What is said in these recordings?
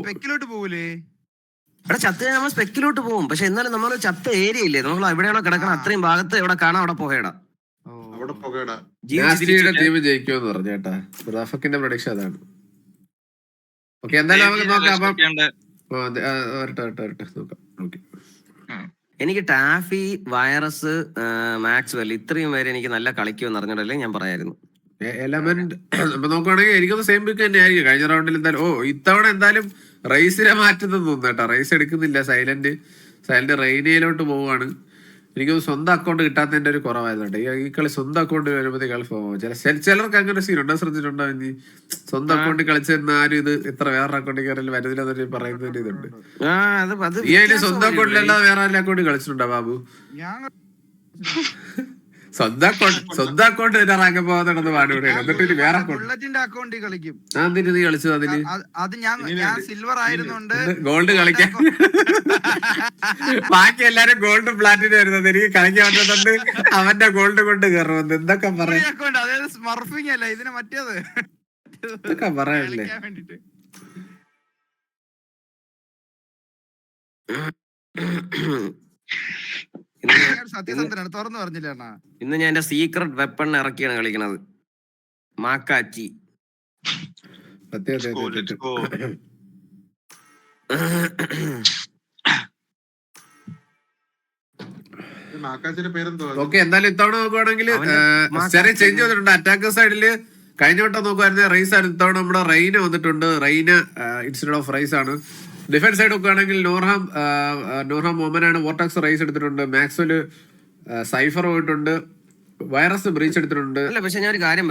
സ്പെക്കിലോട്ട് പോകൂലേ? ഇവിടെ ചത്ത് നമ്മൾ സ്പെക്കിലോട്ട് പോകും. പക്ഷെ എന്നാലും നമ്മൾ ചത്ത ഏരിയ ഇല്ലേ, നമ്മൾ എവിടെയാണോ കിടക്കണം അത്രയും ഭാഗത്ത് എവിടെ കാണാം അവിടെ പോകേടാ. ടീം ജയിക്കുമെന്ന് പറഞ്ഞേട്ടാ. റാഫക്കിന്റെ പ്രൊഡിക്ഷൻ അതാണ്. ഓക്കെ, എന്തായാലും നമുക്ക് നോക്കാം. എനിക്ക് ടാഫി, വൈറസ്, മാക്സ്വെൽ ഇത്രയും പേര് എനിക്ക് നല്ല കളിക്കുമെന്ന് അറിഞ്ഞിട്ടല്ലേ ഞാൻ പറയായിരുന്നു. എലമെന്റ് ഇപ്പൊ നോക്കുവാണെങ്കിൽ എനിക്കൊന്ന് സെയിം പിക്ക് തന്നെ ആയിരിക്കും കഴിഞ്ഞ റൗണ്ടിൽ. എന്തായാലും ഇത്തവണ എന്തായാലും റൈസിനെ മാറ്റുന്നത് തോന്നുന്നു കേട്ടോ. റൈസ് എടുക്കുന്നില്ല, സൈലന്റ് റെയിനയിലോട്ട് പോവുകയാണ്. എനിക്കൊന്ന് സ്വന്തം അക്കൗണ്ട് കിട്ടാത്തതിന്റെ ഒരു കുറവായതുകൊണ്ട് ഈ കളി സ്വന്തം അക്കൗണ്ട് വരുമ്പോഴത്തേക്ക് കളിഫ് പോകും. ചിലർക്ക് അങ്ങനെ സീനുണ്ടോ, ശ്രദ്ധിച്ചിട്ടുണ്ടോ? ഇനി സ്വന്തം അക്കൗണ്ടിൽ കളിച്ചിരുന്ന ആരും ഇത് ഇത്ര വേറെ അക്കൗണ്ടിൽ കയറില്ല വരുന്നില്ലെന്നൊരു പറയുന്ന ഇതുണ്ട്. ഈ അതിന് സ്വന്തം അക്കൗണ്ടിലല്ലാതെ വേറെ ആരുടെ അക്കൗണ്ടിൽ കളിച്ചിട്ടുണ്ടോ ബാബു? സ്വന്തം അക്കൗണ്ട് റാങ്ക് പോകാതെ പാടുകൂടെ. എന്നിട്ട് വേറെ അക്കൗണ്ടിൽ കളിക്കും. നീ കളിച്ചത് അതിന് അത് ഞാൻ സിൽവർ ആയിരുന്നുണ്ട് ഗോൾഡ് കളിക്കാൻ. ബാക്കി എല്ലാരും ഗോൾഡ് പ്ലാറ്റിനും വരുന്നത് എനിക്ക് കളിക്കാൻ പറ്റുന്നുണ്ട്. അവന്റെ ഗോൾഡ് കൊണ്ട് കയറുന്നത് എന്തൊക്കെ പറയാം. അതായത് സ്മർഫിംഗ് അല്ല ഇതിന് മറ്റേത് എന്തൊക്കെ പറയാനല്ലേ. സത്യസന്ധനാണ്, തുറന്നു പറഞ്ഞില്ല. ഇന്ന് ഞാൻ എന്റെ സീക്രട്ട് വെപ്പൺ ഇറക്കിയാണ് കളിക്കണത്, മാക്കാച്ചി. ഓക്കെ, എന്തായാലും ഇത്തവണ നോക്കുവാണെങ്കിൽ ചെറിയ ചേഞ്ച് വന്നിട്ടുണ്ട്. അറ്റാക്കർ സൈഡില് കഴിഞ്ഞ വട്ടം നോക്കുവായിരുന്നു റൈസ് ആണ്. ഇത്തവണ നമ്മുടെ റൈന വന്നിട്ടുണ്ട്. റൈന ഇൻസ്റ്റെഡ് ഓഫ് റൈസ് ആണ്. ഡിഫൻസ് സൈഡ് നോക്കുകയാണെങ്കിൽ നോർഹാം മൊമനാണ്. വോർട്ടാക്സ് റൈസ് എടുത്തിട്ടുണ്ട്. മാക്സ്വെല് സൈഫർ പോയിട്ടുണ്ട്. വൈറസ് ബ്രീച്ച് എടുത്തിട്ടുണ്ട്. പക്ഷെ ഞാൻ ഒരു കാര്യം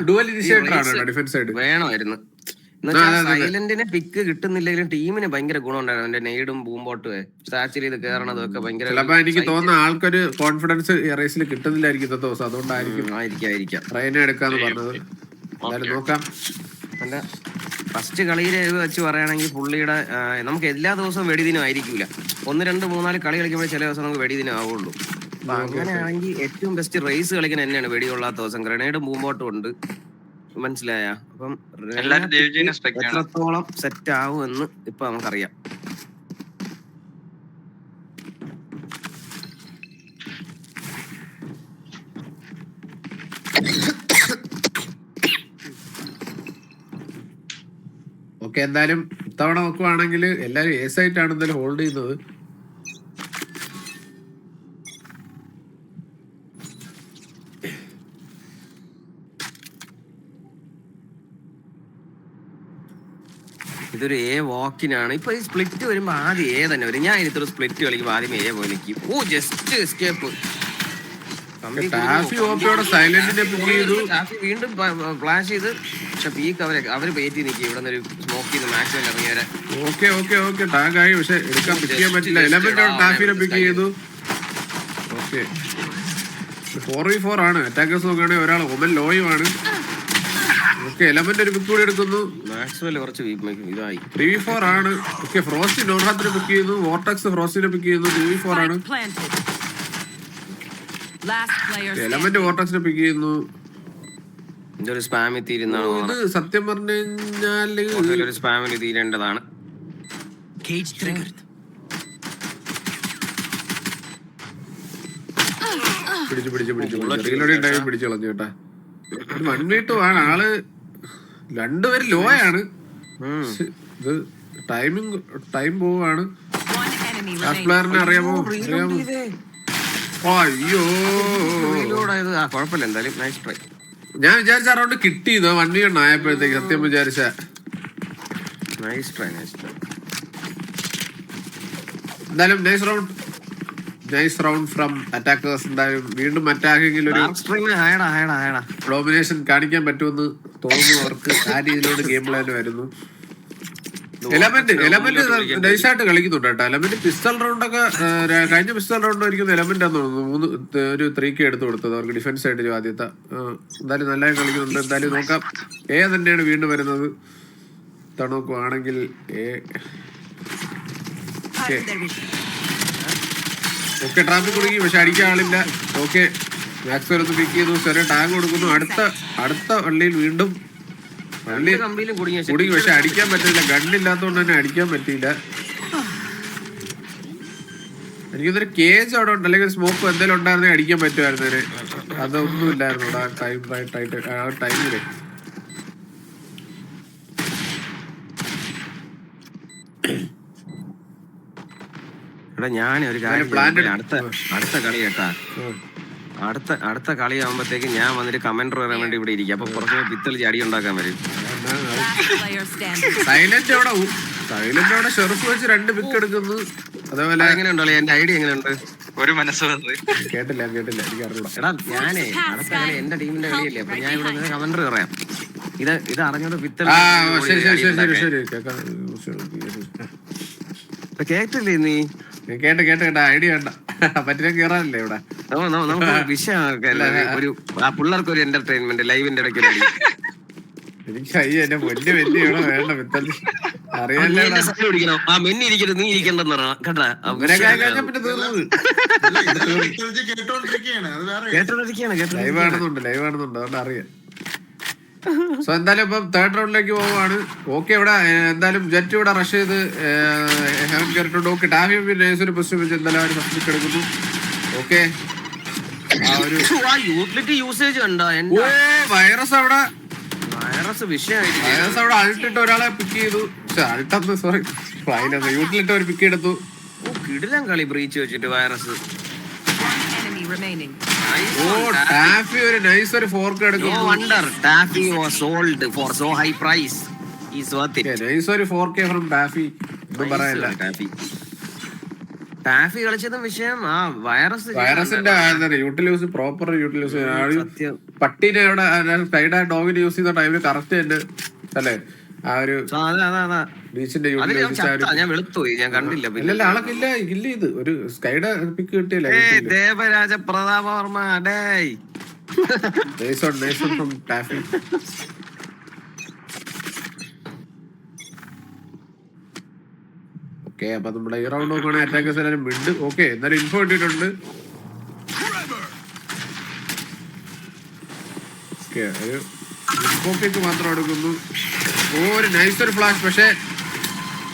ഡുവൽ ഇനിഷ്യേറ്റർ ആണ് ഡിഫൻസ് സൈഡ്. വേണമായിരുന്നു. സൈലന്റിനെ പിക്ക് കിട്ടുന്നില്ലെങ്കിലും ടീമിന് ഭയങ്കര ഗുണമുണ്ടായിരുന്നു. എന്റെ നെയ്ഡും ബൂംബോട്ടും സ്റ്റാച്ചിൽ ചെയ്ത് കയറണതും ഒക്കെ ഭയങ്കര. ചിലപ്പോ എനിക്ക് തോന്നുന്ന ആൾക്കൊരു കോൺഫിഡൻസ് റേസിൽ കിട്ടുന്നില്ലായിരിക്കും ഇന്നത്തെ ദിവസം. അതുകൊണ്ടായിരിക്കും റൈന എടുക്കാന്ന് പറഞ്ഞത്. എന്തായാലും നോക്കാം. അല്ല, ഫസ്റ്റ് കളിയിലെ വെച്ച് പറയുകയാണെങ്കിൽ പുള്ളിയുടെ നമുക്ക് എല്ലാ ദിവസവും വെടിദിനം ആയിരിക്കില്ല. 1, 2, 3, 4 കളി കളിക്കുമ്പോൾ ചില ദിവസം നമുക്ക് വെടിദിനം ആവുള്ളൂ. അപ്പൊ അങ്ങനെയാണെങ്കിൽ ഏറ്റവും ബെസ്റ്റ് റേസ് കളിക്കാൻ തന്നെയാണ് വെടികൊള്ളാത്ത ദിവസം. ഗ്രനേഡും ബൂംബോട്ടും ഉണ്ട്, മനസ്സിലായ? അപ്പം എത്രത്തോളം സെറ്റ് ആവും എന്ന് ഇപ്പൊ നമുക്കറിയാം. ഓക്കെ, എന്തായാലും ഇത്തവണ നോക്കുവാണെങ്കിൽ എല്ലാരും എ സൈറ്റാണ് എന്തായാലും ഹോൾഡ് ചെയ്യുന്നത്. ഇതൊരു എ വാക്കിനാണ്. ഇപ്പൊ ഈ സ്പ്ലിറ്റ് വരുമ്പോ ആദ്യം എ തന്നെ വരും. ഞാൻ ഇത്ര സ്പ്ലിറ്റ് കളിക്കുമ്പോ ആദ്യം എ പോയി നിൽക്കും. ഓ, ജസ്റ്റ് എസ്കേപ്പ്. വീണ്ടും ഫ്ലാഷ് ചെയ്ത്, പക്ഷെ പീക്ക് അവര് പേറ്റി നിൽക്കും. ഇവിടെ നിന്ന് ഒരു സ്മോക്ക് ചെയ്ത് മാക്സിമം ഇറങ്ങിയവരെ. ഓക്കെ ടാഗായി, പക്ഷെ എടുക്കാൻ പിക്ക് പറ്റില്ല. ടാഫിനെ പിക്ക് ചെയ്തു. ഓക്കെ, 4v4 ആണ്. അറ്റാക്കേഴ്സ് നോക്കുകയാണെങ്കിൽ ഒരാൾ ഒമൻ ലോയുമാണ്. ഓക്കെ, എലമെന്റ് ഒരു പിക്ക് കൂടി എടുക്കുന്നു. മാക്സ്വെൽ കുറച്ച് ഇതായി. 3v4 ആണ്. ഓക്കെ, ഫ്രോസ്റ്റി നോർഹാത്തിനെ പിക്ക് ചെയ്യുന്നു. വോർട്ടക്സ് ഫ്രോസ്റ്റിനെ പിക്ക് ചെയ്യുന്നു. 2v4 ആണ്. എലമെന്റ് വോർട്ടക്സിനെ പിക്ക് ചെയ്യുന്നു. ഇതൊരു സ്പാമിൽ തീരുന്നതാണ്. ഇത് സത്യം പറഞ്ഞു കഴിഞ്ഞാല് ഒരു സ്പാമിൽ തീരേണ്ടതാണ്. പിടിച്ചു കളഞ്ഞു കേട്ടാ. 1v2 ആണ്. ആള് രണ്ടുപേരും ലോയാണ്. ഇത് ടൈം പോവാണ്. പ്ലെയറിനെ അറിയാമോ? അയ്യോ, കുഴപ്പമില്ല. എന്തായാലും നൈസ് ട്രൈ. ഞാൻ വിചാരിച്ച റൗണ്ട് കിട്ടിയത് 1v1 ആയപ്പോഴത്തേക്ക്. സത്യം വിചാരിച്ച നൈസ് ട്രൈ. എന്തായാലും നൈസ് റൗണ്ട് ഫ്രം അറ്റാക്കേഴ്സ്. എന്തായാലും വീണ്ടും അറ്റാക്കിങ്ങിൽ ഒരു ഡോമിനേഷൻ കാണിക്കാൻ പറ്റുമെന്ന് തോന്നുന്നു അവർക്ക്. ആ രീതിയിലോട്ട് ഗെയിം പ്ലാൻ വരുന്നു. എലമെന്റ് നൈസായിട്ട് കളിക്കുന്നുണ്ട് കേട്ടോ. എലമെന്റ് പിസ്റ്റൽ റൗണ്ടൊക്കെ കഴിഞ്ഞ പിസ്റ്റൽ റൗണ്ട് ഒരിക്കലും എലമെന്റ് ആണെന്ന് തോന്നുന്നു. ഒരു 3K എടുത്ത് കൊടുത്തത് അവർക്ക് ഡിഫൻസ് സൈഡിലും ആദ്യത്തെ. എന്തായാലും നല്ലതായി കളിക്കുന്നുണ്ട്. എന്തായാലും നോക്കാം. എ തന്നെയാണ് വീണ്ടും വരുന്നത്. നോക്കുവാണെങ്കിൽ ഓക്കെ, ട്രാഫിക് കൊടുക്കി, പക്ഷെ അടിക്കാൻ ആളില്ല. ഓക്കെ, മാക്സ്വെൽ ഒന്ന് പിക്ക് ചെയ്തു. ചെറിയ ടാഗ് കൊടുക്കുന്നു. അടുത്ത വള്ളിയിൽ വീണ്ടും കമ്പിയിലും കുടുങ്ങി. പക്ഷെ അടിക്കാൻ പറ്റില്ല, ഗണ്ണില്ലാത്തോണ്ട് തന്നെ അടിക്കാൻ പറ്റിയില്ല. എനിക്കൊന്നൊരു കേജ് അവിടെ ഉണ്ട്, അല്ലെങ്കിൽ സ്മോക്ക് എന്തെങ്കിലും ഉണ്ടായിരുന്നെങ്കിൽ അടിക്കാൻ പറ്റുമായിരുന്നു. അതൊന്നും ഇല്ലായിരുന്നു ആ ടൈമില്. എടാ ഞാനൊരു കാര്യം അടുത്ത കളി കേട്ടാ, അടുത്ത കളി ആവുമ്പത്തേക്ക് ഞാൻ വന്നിട്ട് കമന്റർ വരാൻ വേണ്ടി ഇവിടെ ഇരിക്കും. അപ്പൊ കുറച്ച് പിത്തളിച്ച് അടി ഉണ്ടാക്കാൻ വരും. സൈലന്റ് അവിടെ ഷെർഫ് വെച്ച് 2 പിക്ക് എടുക്കുന്നു. അതേപോലെ എങ്ങനെയുണ്ടോ എന്റെ ഐഡിയ എങ്ങനെയുണ്ട്? ഒരു മനസ്സ് കേട്ടില്ല എനിക്ക് അറിയില്ല. എടാ ഞാനേ അടുത്ത കളി എന്റെ ടീമിന്റെ കളിയല്ലേ, അപ്പൊ ഞാൻ ഇവിടെ നിന്ന് കമന്റർ പറയാം. ഇത് അറിഞ്ഞോണ്ട് കേട്ടില്ലേ നീ? കേട്ട ഐഡിയ വേണ്ട, പറ്റിയ കേറാനല്ലേ ഇവിടെ. നമുക്ക് വിഷയമൊക്കെ ഒരു പിള്ളേർക്ക് ഒരു എന്റർടൈൻമെന്റ് ലൈവിന്റെ ഇടയ്ക്ക് എനിക്ക് അയ്യ എന്റെ പൊന്നു വലിയ ഇവിടെ വേണ്ട പിത്തളി അറിയാലോ. നീ ഇരിക്കണ്ടെന്ന് ലൈവ് ആണെന്നുണ്ട് അതുകൊണ്ട് അറിയാം. സോ എന്തായാലും ഇപ്പം 3rd റൗണ്ടിലേക്ക് പോവാണ്. ഓക്കെ, ഇവിടെ എന്തായാലും ജെറ്റ് ഇവിടെ റഷ് ചെയ്ത് ഹെവൻ കയറിട്ടുണ്ട്. ഓക്കെ, ടാഫിയും നൈസൊരു പൊസിഷൻ വെച്ച് എന്തായാലും അവർ ഫസ്റ്റ് എടുക്കുന്നു. ഓക്കെ, യൂട്ടിലിറ്റി യൂസേജ് ഉണ്ടോ? വൈറസ് അവിടെ വിഷയമായിട്ട് അൾട്ടിട്ട് ഒരാളെ പിക്ക് ചെയ്തു. അൾട്ടന്ന് സോറി യൂട്ടിലിട്ട് ഒരു പിക്ക് എടുത്തു. കിടിലം കളി ബ്രീച്ച് വെച്ചിട്ട് വൈറസ്. ടാഫി ഒരു നൈസ് ഒരു ഫോർക്ക് എടുക്കുന്നു. നൈസ് ഒരു 4K ഫ്രം ടാഫി. ഒന്നും പറയാനില്ല. ടാഫി കളിച്ചതും വിഷയം ആ വൈറസിന്റെ യൂട്ടിലൈസ് പ്രോപ്പർ യൂട്ടിലൈസ്. പട്ടീനെ അവിടെ സൈഡ് ഡോഗിനെ യൂസ് ചെയ്ത ടൈമില് കറക്റ്റ് തന്നെ അല്ലേ ആ ഒരു ബീച്ചിന്റെ ഞാൻ വെളുത്തുപോയി, ഞാൻ കണ്ടില്ല. ഇല്ല ആളൊക്കില്ല ഇത് ഒരു സ്കൈഡ് പിക്ക് കിട്ടിയല്ലേ. ദേവരാജ പ്രതാപവർമ്മ ഫ്രം ടാഫി. ഓക്കെ, അപ്പൊ നമ്മുടെ ഈ റൗണ്ട് നോക്കുകയാണെങ്കിൽ അറ്റാക്കേഴ്സ് എല്ലാവരും മിഡ്. ഓക്കെ, എന്നാലും ഇൻഫോ ഇട്ടിട്ടുണ്ട്. ഓക്കെ, ഒരു ഇൻഫോക്ക് മാത്രം എടുക്കുന്നു. ഒരു നൈസ് ഒരു ഫ്ലാഷ്, പക്ഷെ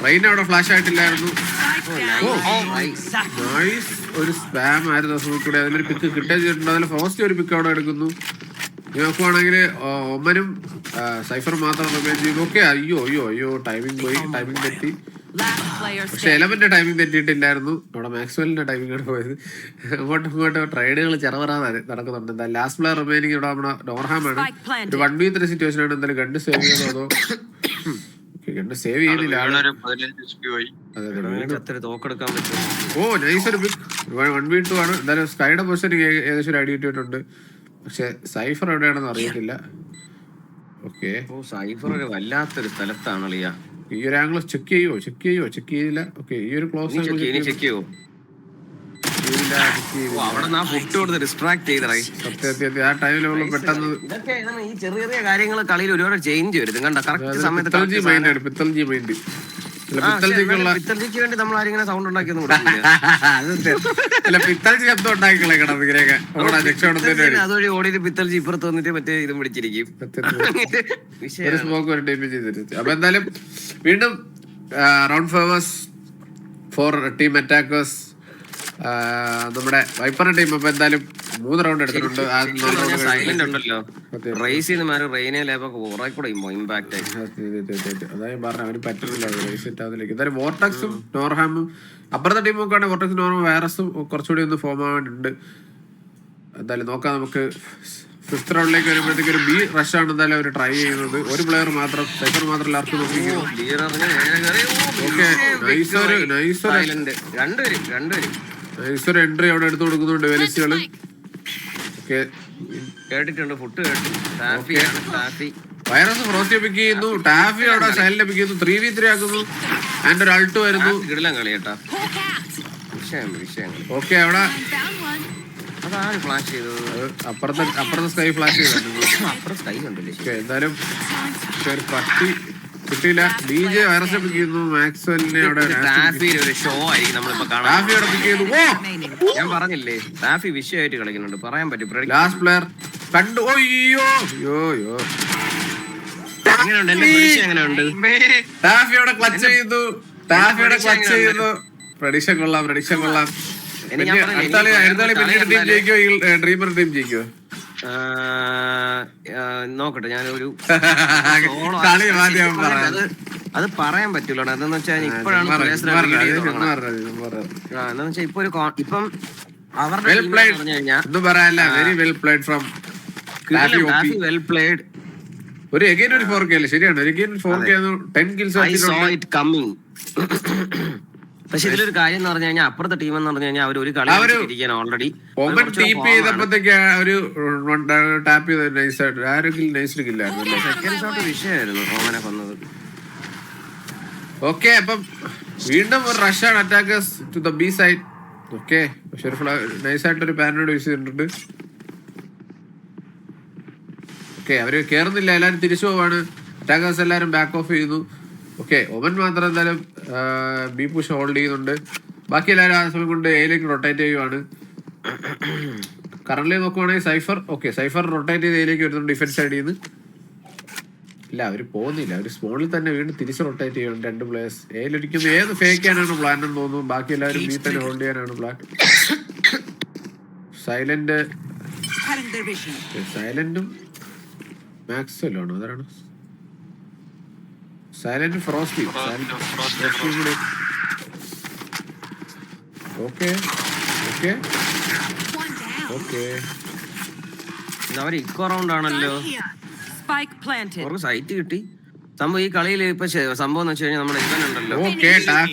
റെയിൻ അവിടെ ഫ്ലാഷ് ആയിട്ടില്ലായിരുന്നു. നൈസ് ഒരു സ്പാം ആയിരുന്നു കൂടെ. അതിലൊരു പിക്ക് കിട്ടുകയും ചെയ്തിട്ടുണ്ട്. അതിൽ ഫസ്റ്റ് ഒരു പിക്ക് അവിടെ എടുക്കുന്നു. നോക്കുവാണെങ്കിൽ ഒമ്മനും സൈഫർ മാത്രം റിമൈൻ ചെയ്തു. ഓക്കെ, അയ്യോ ടൈമിംഗ് പോയി, ടൈമിംഗ് തെറ്റി. പക്ഷെ എലമെന്റ് ടൈമിംഗ് തെറ്റിയിട്ടില്ലായിരുന്നു. അവിടെ മാക്സ്വെലിന്റെ ടൈമിംഗ് ആണ് പോയത്. അങ്ങോട്ടും ട്രേഡുകൾ ചെറവറാതെ നടക്കുന്നുണ്ട്. എന്താ ലാസ്റ്റ് പ്ലെയർ റിമൈനിങ് ഇവിടെ നമ്മുടെ നോർഹാമാണ്. ഒരു 1v3 സിറ്റുവേഷൻ ആണ്. എന്തായാലും ഗണ്ട് സേവ് ചെയ്തോ അതോ ഗണ്ട് സേവ് ചെയ്യുന്നില്ല. ഓ നൈസ് ഒരു പിക്ക്. 1v2 ആണ്. എന്തായാലും സ്കൈയുടെ പൊസിഷൻ ഏകദേശം ഒരു അടി കിട്ടിയിട്ടുണ്ട്. പക്ഷെ സൈഫർ എവിടെയാണെന്ന് അറിയത്തില്ല. ഓക്കെ, സൈഫർ ഒരു വല്ലാത്തൊരു സ്ഥലത്താണല്ലോ. ഈ ഒരു ആംഗിൾ ചെക്ക് ചെയ്യില്ല. ഓക്കെ, ഈ ഒരു ക്ലോസ് ചെക്ക് ചെയ്യോ? ആ ടൈമിൽ പെട്ടെന്ന് ഈ ചെറിയ കാര്യങ്ങൾ കളിയിൽ ഒരുപാട് ചേഞ്ച് വരും. കണ്ട കറക്റ്റ് സമയത്ത് പിത്തൽജി മൈൻഡ് പിത്തൽജിക്ക് വേണ്ടി നമ്മൾ ആരെങ്കിലും സൗണ്ട് ഉണ്ടാക്കിയൊന്നും പിത്തൽജി ശബ്ദം ഉണ്ടാക്കിക്കളേക്കണം. അതുവഴി ഓടിയിട്ട് പിത്തൽജി ഇപ്പുറത്ത് വന്നിട്ട് മറ്റേ ഇതും പിടിച്ചിരിക്കും. അപ്പൊ എന്തായാലും വീണ്ടും round favours for team attackers. നമ്മുടെ വൈപ്പറിന്റെ ടീം അപ്പൊ എന്തായാലും 3 റൗണ്ട് എടുത്തിട്ടുണ്ട്. അതായത് പറഞ്ഞ അവന് പറ്റുന്നില്ല റേസ് ഇട്ടാതിലേക്ക്. എന്തായാലും വോർട്ടക്സും നോർഹാമും അപ്പുറത്തെ ടീം നോക്കുകയാണെങ്കിൽ വോർട്ടക്സും നോർഹാം വൈറസും കുറച്ചുകൂടി ഒന്ന് ഫോം ആവാനുണ്ട്. എന്തായാലും നോക്കാം. നമുക്ക് 5th റൗണ്ടിലേക്ക് വരുമ്പോഴത്തേക്ക് ഒരു ബി റഷ് ആണ് എന്തായാലും അവർ ട്രൈ ചെയ്യുന്നത്. ഒരു പ്ലെയർ മാത്രം, സൈഫർ മാത്രം എല്ലാവർക്കും നോക്കിക്കുന്നു. ഓക്കെ, നൈസൊരു എൻട്രി അവിടെ എടുത്തു കൊടുക്കുന്നുണ്ട് വെലിസുകള്. ഓക്കെ, കേട്ടിട്ടുണ്ട് ഫുഡ് വൈറസ് ഫ്രോസ്റ്റിയെ പിക്ക് ചെയ്യുന്നു. ടാഫി അവിടെ സൈലിനെ പിക്ക് ചെയ്യുന്നു. 3v3 ആക്കുന്നു. ആൻഡ് ഒരു അൾട്ട് വരുന്നു. ഓക്കെ, അവിടെ അപ്പുറത്തെ സ്കൈ ഫ്ലാഷ് ചെയ്തിട്ടുണ്ട്. എന്തായാലും പട്ടി കിട്ടിയില്ല. DJ വൈറസിനെ പിക്ക് ചെയ്യുന്നു. മാക്സ്വെലിനെ അവിടെ പിക്ക് ചെയ്തു. ഞാൻ പറഞ്ഞില്ലേ ടാഫി വിഷയമായിട്ട് കളിക്കുന്നുണ്ട്, പറയാൻ പറ്റും. ലാസ്റ്റ് പ്ലെയർ കണ്ടു. എങ്ങനെയുണ്ട് എന്റെ പ്രഡിക്ഷൻ എങ്ങനെയുണ്ട്? ടാഫിയോടെ ക്ലച്ച് ചെയ്യുന്നു. ടാഫിയോടെ ക്ലച്ച് ചെയ്യുന്നു. പ്രഡിക്ഷൻ കൊള്ളാം, പ്രഡിക്ഷൻ കൊള്ളാം. ടീം ജയിക്കോ? ഡ്രീമർ ടീം ജയിക്കോ? നോക്കട്ടെ, ഞാനൊരു കളി മാധ്യമം അത് പറയാൻ പറ്റൂലോ. എന്താന്ന് വെച്ചാൽ ഇപ്പോഴാണ് എന്താന്ന് വെച്ചാൽ ഇപ്പൊ ഒരു ഇപ്പം അവരുടെ വെൽ പ്ലേഡ്. ഒരു എഗൈൻ ഒരു 4K അല്ലേ? ശരിയാണ്, ഒരു again 4K 10 kills. I saw it coming. പക്ഷെ ഇതിലൊരു കാര്യം എന്ന് പറഞ്ഞു കഴിഞ്ഞാൽ അപ്പുറത്തെ ടീം എന്ന് പറഞ്ഞു കഴിഞ്ഞാൽ അവർ ഒരു കളി ഓൾറെഡി ടാപ്പ് ചെയ്ത് നൈസായിട്ട് ആരെങ്കിലും നൈസിലില്ലായിരുന്നു. സെക്കൻഡ് ഷോട്ട് വിഷയമായിരുന്നു ഓമനെ കൊന്നത്. ഓക്കെ, അപ്പം വീണ്ടും ഒരു റഷാണ് attackers to the B side. Okay, പക്ഷെ ഒരു നൈസായിട്ടൊരു പാരനോട് യൂസ് ചെയ്തിട്ടുണ്ട്. ഓക്കെ, അവര് കേറുന്നില്ല, എല്ലാരും തിരിച്ചു പോവാണ്. അറ്റാക്കേഴ്സ് എല്ലാരും ബാക്ക് ഓഫ് ചെയ്യുന്നു. ഓക്കെ, ഒമൻ മാത്രം എന്തായാലും ബി പുഷ് ഹോൾഡ് ചെയ്യുന്നുണ്ട്. ബാക്കി എല്ലാവരും ആ സമയം കൊണ്ട് എയിലേക്ക് റൊട്ടേറ്റ് ചെയ്യുവാണ്. കറന്റ് നോക്കുവാണെങ്കിൽ സൈഫർ. ഓക്കെ, സൈഫർ റൊട്ടേറ്റ് ചെയ്ത് എയിലേക്ക് വരുന്നുണ്ട് ഡിഫൻസ് സൈഡിൽ നിന്ന്. ഇല്ല, അവര് പോകുന്നില്ല, അവര് സ്മോളിൽ തന്നെ വീണ്ടും തിരിച്ച് റൊട്ടേറ്റ് ചെയ്യുന്നുണ്ട്. 2 players എയിലിരിക്കുന്നത് ഏത് ഫേക്ക് ചെയ്യാനാണ് പ്ലാൻ എന്ന് തോന്നുന്നു. ബാക്കി എല്ലാവരും ബി തന്നെ ഹോൾഡ് ചെയ്യാനാണ് പ്ലാൻ. സൈലന്റും മാക്സ്വെല്ലും ആണോ? അതാണ് silent frosty. Okay okay okay, അവര് ഇക്കോ റൗണ്ട് ആണല്ലോ. അവർക്ക് സൈറ്റ് കിട്ടി. സംഭവം ഈ കളിയിൽ ഇപ്പൊ സംഭവം എന്ന് വെച്ച് കഴിഞ്ഞാൽ നമ്മുടെ ഇവനുണ്ടല്ലോ,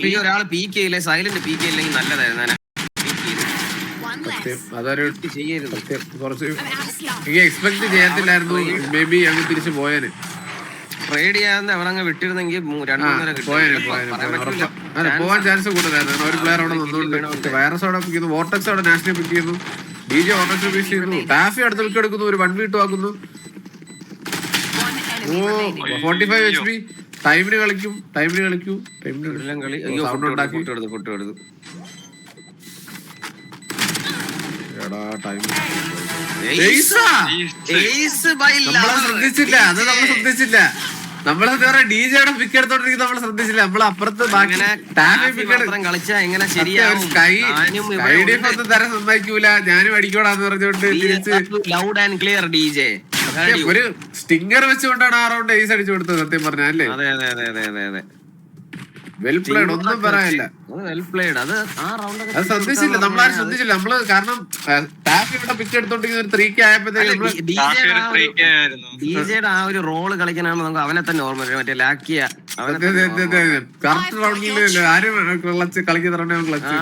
ഈ ഒരാൾ പീക്ക് ചെയ്യില്ലേ, സൈലന്റ് പീക്ക് ചെയ്യില്ലെങ്കിൽ നല്ലതായിരുന്നു. അതൊരു കുറച്ച് എക്സ്പെക്ട് ചെയ്യത്തില്ലായിരുന്നു. മേ ബി അങ്ങ് തിരിച്ചു പോയാന്, ട്രേഡ് ചെയ്യാതെ അവരങ്ങ് വിട്ടിരുന്നെങ്കിൽ 2-3 പോവാൻ ചാൻസ് കൂടുതലായിരുന്നു. ഒരു പ്ലെയർ അവിടെ നിന്നുകൊണ്ട് വൈറസ് അവിടെ പിക്ക് ചെയ്യുന്നു, വോർട്ടക്സ് അവിടെ നാഷണൽ പിക്ക് ചെയ്യുന്നു, DJ വോർട്ടക്സ് പിക്ക് ചെയ്യുന്നു, ടാഫി അടുത്ത് പിക്ക് എടുക്കുന്നു, ഒരു 1v2 ആക്കുന്നു. ഓ 45 HP. ടൈമിന് കളിക്കും, ടൈമിന് കളിക്കൂ, സൗണ്ട് ഉണ്ടാക്കി. ശ്രദ്ധിച്ചില്ല, അത് നമ്മൾ ശ്രദ്ധിച്ചില്ല. നമ്മള് ഡിജെയുടെ പിക്ക് എടുത്തോണ്ടിരിക്കുന്നത് നമ്മൾ ശ്രദ്ധിച്ചില്ല. നമ്മൾ അപ്പുറത്ത് തരം സമ്മതിക്കൂല, ഞാനും അടിക്കോടാന്ന് പറഞ്ഞോണ്ട് ഒരു സ്റ്റിങ്ങർ വെച്ചുകൊണ്ടാണ് ആ റൗണ്ട് ഏസ് അടിച്ചു കൊടുത്തത്. സത്യം പറഞ്ഞല്ലേ, വെൽ പ്ലേഡ്, ഒന്നും പറയാനില്ല. അത് ശ്രദ്ധിച്ചില്ല, നമ്മളാരും ശ്രദ്ധിച്ചില്ല. നമ്മള് കാരണം ടാഫ് ഇവിടെ പിക്ക് എടുത്തോണ്ടിരിക്കുന്ന ഒരു 3K ആയപ്പോഴത്തേക്ക് ആ ഒരു റോള് കളിക്കാനാണ് നമുക്ക് അവനെ തന്നെ ഓർമ്മ. മറ്റേ ലാക്കിയ കറക്റ്റ് റൗണ്ടിൽ ആരും ക്ലച്ച് കളിക്കുന്ന ക്ലച്ച്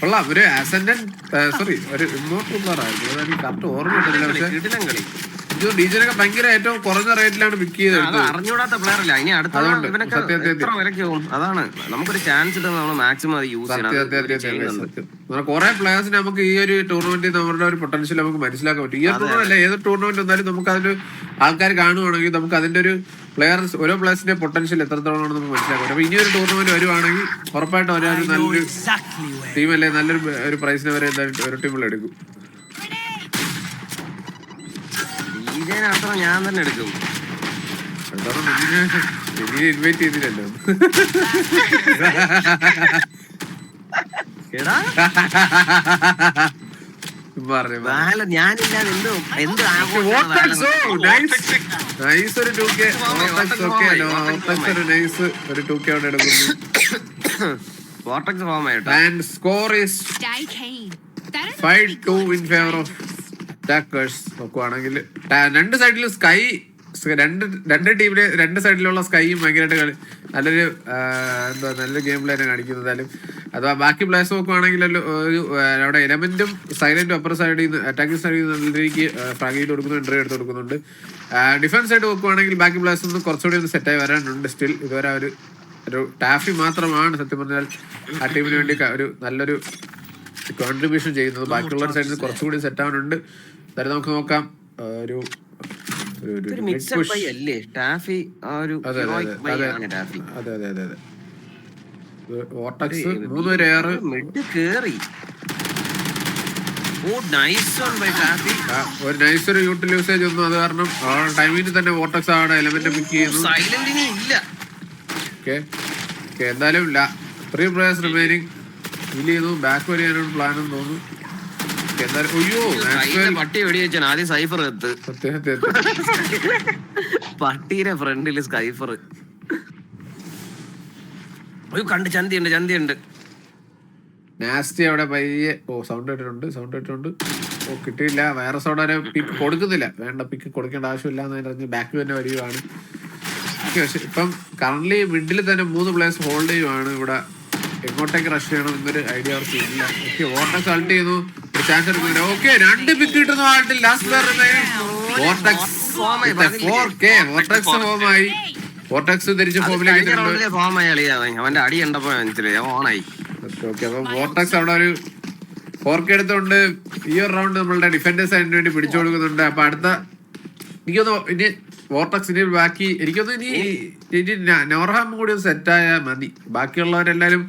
കൊള്ളാം. ഒരു ആസെൻഡന്റ് സോറി ഒരു ഇമ്മോർട്ടൽ പ്ലെയർ ആയിരുന്നു. കറക്റ്റ് ഓർമ്മ കിട്ടില്ല. പക്ഷെ ഡിജനൊക്കെ ഭയങ്കര ഏറ്റവും കുറഞ്ഞ റേറ്റിലാണ് പിക്ക് ചെയ്തത്. അറിഞ്ഞൂടാത്ത പ്ലെയർ അല്ല. ഇനി അടുത്ത അതാണ് നമുക്കൊരു ചാൻസ് നമ്മൾ മാക്സിമം അത് യൂസ് ചെയ്യണം. കുറെ പ്ലേയേഴ്സിന് നമുക്ക് ഈ ഒരു ടൂർണമെന്റിൽ നമ്മുടെ ഒരു പൊട്ടൻഷ്യൽ നമുക്ക് മനസ്സിലാക്കാൻ പറ്റും. ഈ ഒരു ടൂർണമെന്റ് അല്ല, ഏത് ടൂർണമെന്റ് വന്നാലും നമുക്ക് അതിന് ആൾക്കാർ കാണുവാണെങ്കിൽ നമുക്ക് അതിന്റെ ഒരു പ്ലെയേഴ്സ് ഓരോ പ്ലേയേഴ്സിന്റെ പൊട്ടൻഷ്യൽ എത്രത്തോളം നമുക്ക് മനസ്സിലാക്കാൻ പറ്റും. അപ്പൊ ഇനി ഒരു ടൂർണമെന്റ് വരുവാണെങ്കിൽ ഉറപ്പായിട്ടും ഒരാൾ നല്ലൊരു ടീമല്ലേ, നല്ലൊരു ഒരു പ്രൈസിനെ വരെ എന്തായാലും ഒരു ടീമിൽ എടുക്കും. ഞാൻ തന്നെ എടുക്കും. ഇൻവൈറ്റ് ചെയ്തില്ലല്ലോ. ഞാനില്ലാതെ എന്ത് നൈസ് ഒരു 2K ഒരു 2K അവിടെ എടുക്കുന്നു. And score is 5-2 in favor of attackers. നോക്കുവാണെങ്കിൽ രണ്ട് സൈഡിലും സ്കൈ, രണ്ട് ടീമിലെ രണ്ട് സൈഡിലുള്ള സ്കൈയും ഭയങ്കരമായിട്ട് നല്ലൊരു എന്താ നല്ലൊരു ഗെയിം പ്ലേ കാണിക്കുന്നതായാലും. അഥവാ ബാക്കി പ്ലേയേഴ്സ് നോക്കുവാണെങ്കിൽ ഒരു അവിടെ എലമെന്റും സൈലന്റും അപ്പുറ സൈഡിൽ നിന്ന് അറ്റാക്കിംഗ് സൈഡിൽ നിന്ന് നല്ല രീതിക്ക് ഫ്രാഗ് ചെയ്ത് കൊടുക്കുന്നു, എൻട്രി എടുത്ത് കൊടുക്കുന്നുണ്ട്. ഡിഫൻസ് സൈഡ് നോക്കുവാണെങ്കിൽ ബാക്കി പ്ലേയേഴ്സ് ഒന്ന് കുറച്ചുകൂടി ഒന്ന് സെറ്റായി വരാനുണ്ട്. സ്റ്റിൽ ഇതുവരെ ഒരു ടാഫി മാത്രമാണ് സത്യം പറഞ്ഞാൽ ആ ടീമിന് വേണ്ടി ഒരു നല്ലൊരു കോൺട്രിബ്യൂഷൻ ചെയ്യുന്നത്. ബാക്കിയുള്ള സൈഡിൽ നിന്ന് കുറച്ചുകൂടി സെറ്റ് ആവാനുണ്ട്. എന്തായാലും നമുക്ക് നോക്കാം. ഒരു ഒരു നൈസ് ഒരു യൂട്ടിൽ യൂസേജ് ഒന്നും അത് കാരണം ടൈമിന് തന്നെ വോർട്ടക്സ് ആണ് എലമെന്റ് പിക്ക് ചെയ്യുന്നു. ഓക്കെ എന്തായാലും 3 players റിമൈനിങ് ഫീൽ ചെയ്യുന്നു. ബാക്ക് വരികയാനുള്ള പ്ലാൻ എന്ന് തോന്നുന്നു. എന്തായാലും അയ്യോ പട്ടി വെടി വെച്ചാൽ ആദ്യം സൈഫർ എത്ത് പട്ടീരെ ഫ്രണ്ടില് സ്കൈഫർ കണ്ട് ചന്തിയുണ്ട് നാസ്റ്റി അവിടെ പയ്യെ സൗണ്ട് ഇട്ടിട്ടുണ്ട്. കിട്ടിയില്ല. വൈറസ് അവിടെ പിക്ക് കൊടുക്കുന്നില്ല. വേണ്ട പിക്ക് കൊടുക്കേണ്ട ആവശ്യമില്ല എന്ന് പറഞ്ഞ് ബാക്ക് തന്നെ വരികയാണ്. ഇപ്പം കറന്റ് മിഡിൽ തന്നെ 3 players ഹോൾഡ് ചെയ്യുവാണ്. ഇവിടെ എങ്ങോട്ടേക്ക് റഷ് ചെയ്യണം എന്നൊരു ഐഡിയ അവർക്ക് ഇല്ല. ഓക്കെ വോർട്ടക്സ് അൾട്ട് ചെയ്യുന്നു. ചാൻസ് എടുക്കുന്നുണ്ട്. ഓക്കെ 2 പിക്ക് കിട്ടുന്നു. ആൾട്ടിൽ ലാസ്റ്റ് പ്ലെയർ വോർട്ടക്സ് തിരിച്ച് ഫോമിലേക്ക് അവന്റെ അടി കണ്ടപ്പോ ഓണായി. ഓക്കെ അപ്പൊ വോർട്ടക്സ് അവിടെ ഒരു 4K എടുത്തോണ്ട് ഈ ഒരു റൗണ്ട് നമ്മളുടെ ഡിഫൻഡേഴ്സ് അതിന് വേണ്ടി പിടിച്ചു കൊടുക്കുന്നുണ്ട്. അപ്പൊ അടുത്ത എനിക്കൊന്ന് ഇനി വോർട്ടക്സ് ഇനി ബാക്കി എനിക്കൊന്ന് ഇനി നോർഹാം കൂടി ഒന്ന് സെറ്റായാൽ മതി. ബാക്കിയുള്ളവരെല്ലാരും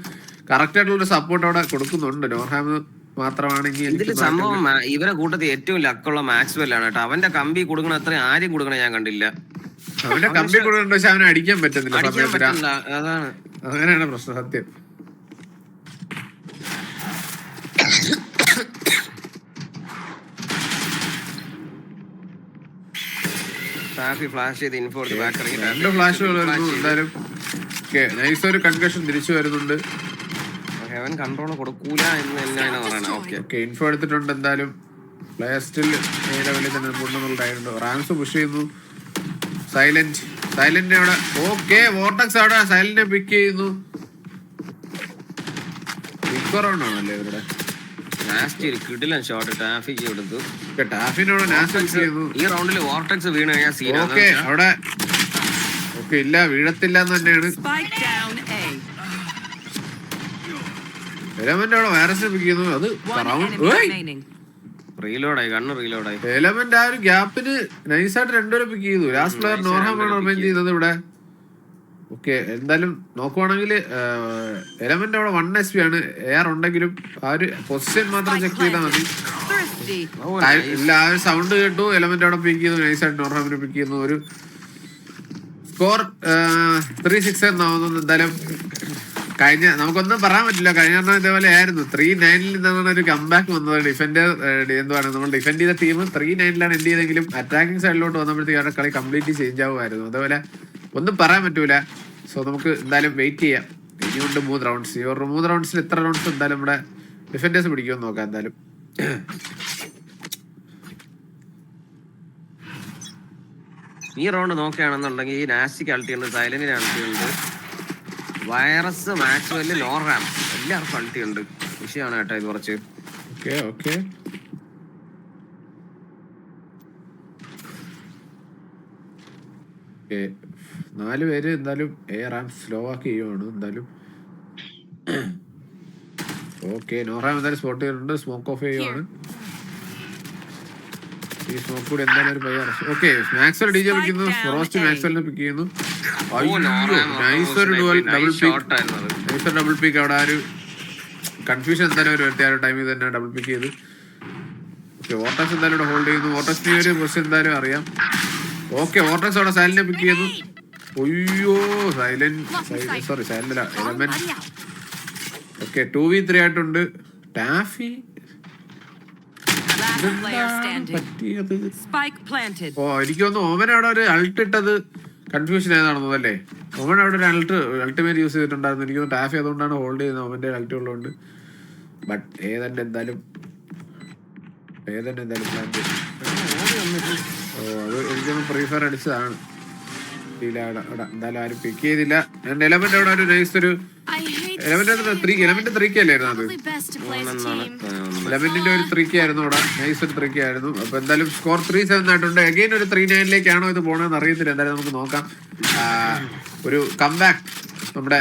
കറക്റ്റ് ആയിട്ടുള്ള സപ്പോർട്ട് അവിടെ കൊടുക്കുന്നുണ്ട്. നോർഹാം മാത്രമാണ് ഇനി സംഭവം. ഇവരെ കൂട്ടത്തിൽ ഏറ്റവും ലക്കുള്ള മാക്സ്വെൽ ആണ് കേട്ടോ. അവന്റെ കമ്പി കൊടുക്കണ അത്ര ആരും കൊടുക്കണ ഞാൻ കണ്ടില്ല. അവന്റെ കമ്പി കൊടുക്കണ്ട പക്ഷെ അവനെ അടിക്കാൻ പറ്റുന്നില്ല. അതാണ് അങ്ങനെയാണ് പ്രശ്നം. സത്യം. രണ്ട് ഫ്ലാഷുകൾ എന്തായാലും നൈസ് ഒരു കൺകഷൻ തിരിച്ചു വരുന്നുണ്ട്. കൺട്രോൾ കൊടുക്കൂല എന്ന് ഇൻഫോ എടുത്തിട്ടുണ്ട്. എന്തായാലും പ്ലെയർ സ്റ്റിൽ ലെവലിൽ തന്നെ കൊണ്ടുവന്നുണ്ടായിട്ടുണ്ട്. റാംസ് പുഷ് ചെയ്യുന്നു. സൈലന്റ് അവിടെ വോർട്ടക്സ് അവിടെ സൈലന്റിനെ പിക്ക് ചെയ്യുന്നു. ആണല്ലേ ഇവരുടെ ഈ റൗണ്ടിൽ വോർട്ടക്സ് വീണ് അവിടെ ഇല്ല വീഴത്തില്ല എന്ന് തന്നെയാണ്. എലമെന്റ് അവിടെ വൈറസിനെ പിക്ക് ചെയ്യുന്നു. അത് എലമെന്റ് ആ ഒരു ഗ്യാപ്പിന് നൈസായിട്ട് 2 പേരെ പിക്ക് ചെയ്തു. ലാസ്റ്റ് പ്ലെയർ നോർഹാമാണ് റിമൈൻ ചെയ്യുന്നത് ഇവിടെ. ഓക്കെ എന്തായാലും നോക്കുവാണെങ്കിൽ എലമെന്റ് അവിടെ 1 SP ആണ്. എയർ ഉണ്ടെങ്കിലും ആ ഒരു പൊസിഷൻ മാത്രം ചെക്ക് ചെയ്താൽ മതി. ഇല്ല ആ ഒരു സൗണ്ട് കേട്ടു. എലമെന്റ് അവിടെ പിക്ക് ചെയ്തു. നൈസായിട്ട് നോർഹാമിനെ പിക്ക് ചെയ്യുന്നു. ഒരു സ്കോർ 3-6 എന്നാവുന്നു. എന്തായാലും കഴിഞ്ഞ നമുക്കൊന്നും പറയാൻ പറ്റില്ല. കഴിഞ്ഞ ഇതേപോലെ ആയിരുന്നു. 3-9 നിന്നാണ് ഒരു കംബാക്ക് വന്നത്. ഡിഫൻഡർ എന്താണ് നമ്മൾ ഡിഫെൻഡ് ചെയ്ത ടീം 3-9 എൻഡ് ചെയ്തെങ്കിലും അറ്റാക്കിംഗ് സൈഡിലോട്ട് വന്നപ്പോഴത്തേക്ക് അവരുടെ കളി കംപ്ലീറ്റ്ലി ചേഞ്ച് ആവുമായിരുന്നു. അതേപോലെ ഒന്നും പറയാൻ പറ്റൂല. സോ നമുക്ക് എന്തായാലും വെയിറ്റ് ചെയ്യാം. ഇനിയുണ്ട് 3 റൗണ്ട്സ്. ഈ 3 റൗണ്ട്സിൽ എത്ര റൗണ്ട്സ് എന്തായാലും നമ്മുടെ ഡിഫൻഡേഴ്സ് പിടിക്കുമെന്ന് നോക്കാം. എന്തായാലും ഈ റൗണ്ട് നോക്കുകയാണെന്നുണ്ടെങ്കിൽ ഈ നാസ്റ്റിക് അൾട്ടിയുണ്ട്, സൈലന്റിന് അൾട്ടിയുണ്ട്, വൈറസ് മാക്സ്വെല് നോർഹാം എല്ലാവർക്കും അൾട്ടിയുണ്ട്. വിഷയമാണ് കേട്ടോ ഇത് കുറച്ച്. ഓക്കെ 4 പേര് എന്തായാലും റാം സ്ലോ ആക്കി ചെയ്യുവാണ്. എന്തായാലും നോർഹാം എന്തായാലും സ്പോട്ട് ചെയ്തിട്ടുണ്ട്. സ്മോക്ക് ഓഫ് ചെയ്യുവാണ്. ഈ സ്മോക്ക് കൂടി എന്തായാലും ഒരു പയ്യ. മാക്സ്വെൽ DJ പിടിക്കുന്നു. ഫ്രോസ്റ്റ് മാക്സ്വെലിനെ പിക്ക് ചെയ്യുന്നു. നൈസൊരു ഡബിൾ പിക്ക് അവിടെ ആ ഒരു കൺഫ്യൂഷൻ എന്തായാലും ഒരു വ്യക്തി ആ ഒരു ടൈമിൽ തന്നെ ഡബിൾ പിക്ക് ചെയ്തു. വോർട്ടക്സ് എന്തായാലും ഇവിടെ ഹോൾഡ് ചെയ്യുന്നു. വോർട്ടക്സിന് ഒരു പൊസിഷൻ എന്തായാലും അറിയാം. വോർട്ടക്സ് അവിടെ സൈലന്റിനെ പിക്ക് ചെയ്യുന്നു. Silent element. 2v3 ആയിട്ടുണ്ട്. ടാഫി എനിക്ക് തോന്നുന്നു ഓമൻ അവിടെ ഒരു അൾട്ട് ഇട്ടത് കൺഫ്യൂഷൻ ഏതാണെന്നോ അല്ലേ. ഓമൻ അവിടെ ഒരു അൾട്ടിമേറ്റ് യൂസ് ചെയ്തിട്ടുണ്ടായിരുന്നു. എനിക്ക് തോന്നുന്നു ടാഫി അതുകൊണ്ടാണ് ഹോൾഡ് ചെയ്യുന്നത്. ഓമന്റെ അൾട്ടി ഉള്ളതുകൊണ്ട്. ബട്ട് ഏതെന്റെ എന്തായാലും പ്ലാൻ അത് എനിക്കൊന്ന് പ്രീഫയർ അടിച്ചതാണ്. എന്തായാലും ആരും പിക്ക് ചെയ്തില്ല. എലമെന്റ് അവിടെ ഒരു നൈസ് ഒരു എലമെന്റ് 3K അല്ലായിരുന്നു അത്. എലമെന്റിന്റെ ഒരു 3K ആയിരുന്നു അവിടെ. നൈസ് ഒരു 3K ആയിരുന്നു. അപ്പൊ എന്തായാലും സ്കോർ 3-7 ആയിട്ടുണ്ട്. അഗൈൻ ഒരു 3-9 ഒരു പോണെന്ന് അറിയത്തില്ല. എന്തായാലും നമുക്ക് നോക്കാം. ഒരു കംബാക്ക് നമ്മുടെ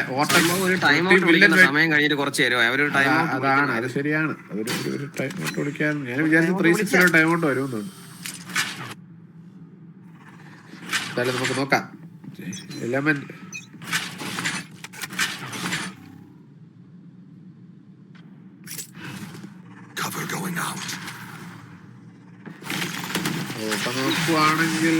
അതാണ്. അത് ശരിയാണ്. ഒരു ടൈം ഔട്ട് കൊടുക്കാൻ ഞാൻ വിചാരിച്ചു 3-6 ടൈം ഔട്ട് വരുമെന്നുണ്ട്. എന്തായാലും നമുക്ക് നോക്കാം. എലമെന്റ് നോക്കുവാണെങ്കിൽ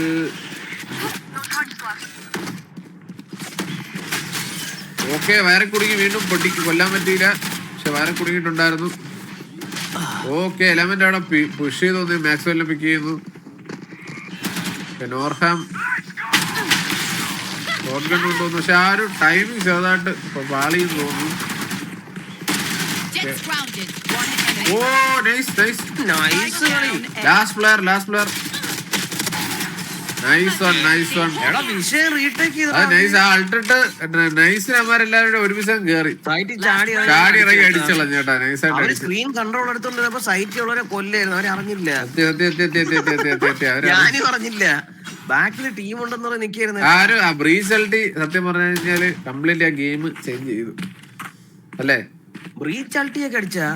ഓക്കെ, വയറെ കുടുങ്ങി വീണ്ടും പൊട്ടിക്ക് കൊല്ലാൻ പറ്റിയില്ല. പക്ഷെ വയറെ കുടുങ്ങിയിട്ടുണ്ടായിരുന്നു. ഓക്കെ, എലമെന്റ് അവിടെ പുഷ് ചെയ്ത് തോന്നി. മാക്സ്വെല്ലിനെ പിക്ക് ചെയ്യുന്നു. നോർഹാം ഷോട്ട് ഗൺ കൊണ്ടുവന്നു. പക്ഷെ ആ ഒരു ടൈമിങ് ചെറുതായിട്ട് പാളിയെന്ന് തോന്നുന്നു. ഓ നൈസ് നൈസ് നൈസ് കളി. Last player nice one. എടാ വിഷയം റീടേക്ക് ചെയ്തു. അത് നൈസ്. ആ അൾട്ടിട്ട് നൈസിന് അമ്മമാരെല്ലാവരും ഒരുമിഷം കേറി സൈറ്റിൽ ചാടി ഇറങ്ങി അടിച്ചോളാം ചേട്ടാ. നൈസായിട്ട് അവര് സ്ക്രീൻ കൺട്രോൾ എടുത്തോണ്ടിരുന്നപ്പോ സൈറ്റിലുള്ളവരെ കൊല്ലായിരുന്നു. അവര് അറിഞ്ഞില്ല, ഞാനും അറിഞ്ഞില്ല. ബാക്കില് ടീം ഉണ്ടെന്ന് പറഞ്ഞ് നിക്കായിരുന്നു. ആ ബ്രീസ് അൾട്ടി സത്യം പറഞ്ഞു കഴിഞ്ഞാല് കംപ്ലീറ്റ് ആ ഗെയിം ചേഞ്ച് ചെയ്തു അല്ലേ? ബ്രീച്ച് അൾട്ടിയൊക്കെ അടിച്ചാ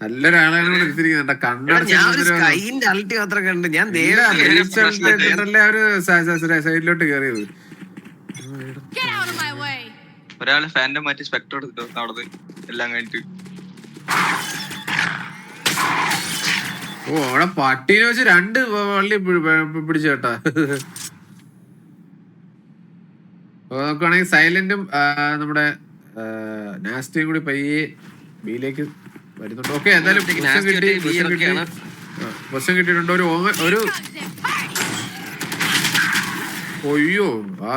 നല്ലൊരാളാണ് ഇവിടെ എടുത്തിരിക്കുന്നത്. കണ്ണടച്ചിന്റെ അൾട്ടി മാത്രം കണ്ട് ഞാൻ അവര് സൈഡിലോട്ട് കയറിയത്. ഒരാള് ഫാൻറ്റം മാറ്റി സ്പെക്ടർ എടുത്തിട്ടോ അവിടെ എല്ലാം കഴിഞ്ഞിട്ട്. ഓ അവിടെ പട്ടീനെ വെച്ച് 2 വള്ളി പിടിച്ചു കേട്ടാ. നോക്കുവാണെങ്കിൽ സൈലന്റും നമ്മുടെ നാസ്റ്റിയും കൂടി പയ്യെ ബിയിലേക്ക് വരുന്നുണ്ട്. ഓക്കെ, എന്തായാലും പൊസിഷൻ കിട്ടിയിട്ടുണ്ട്. ഒരു ഒയ്യോ ആ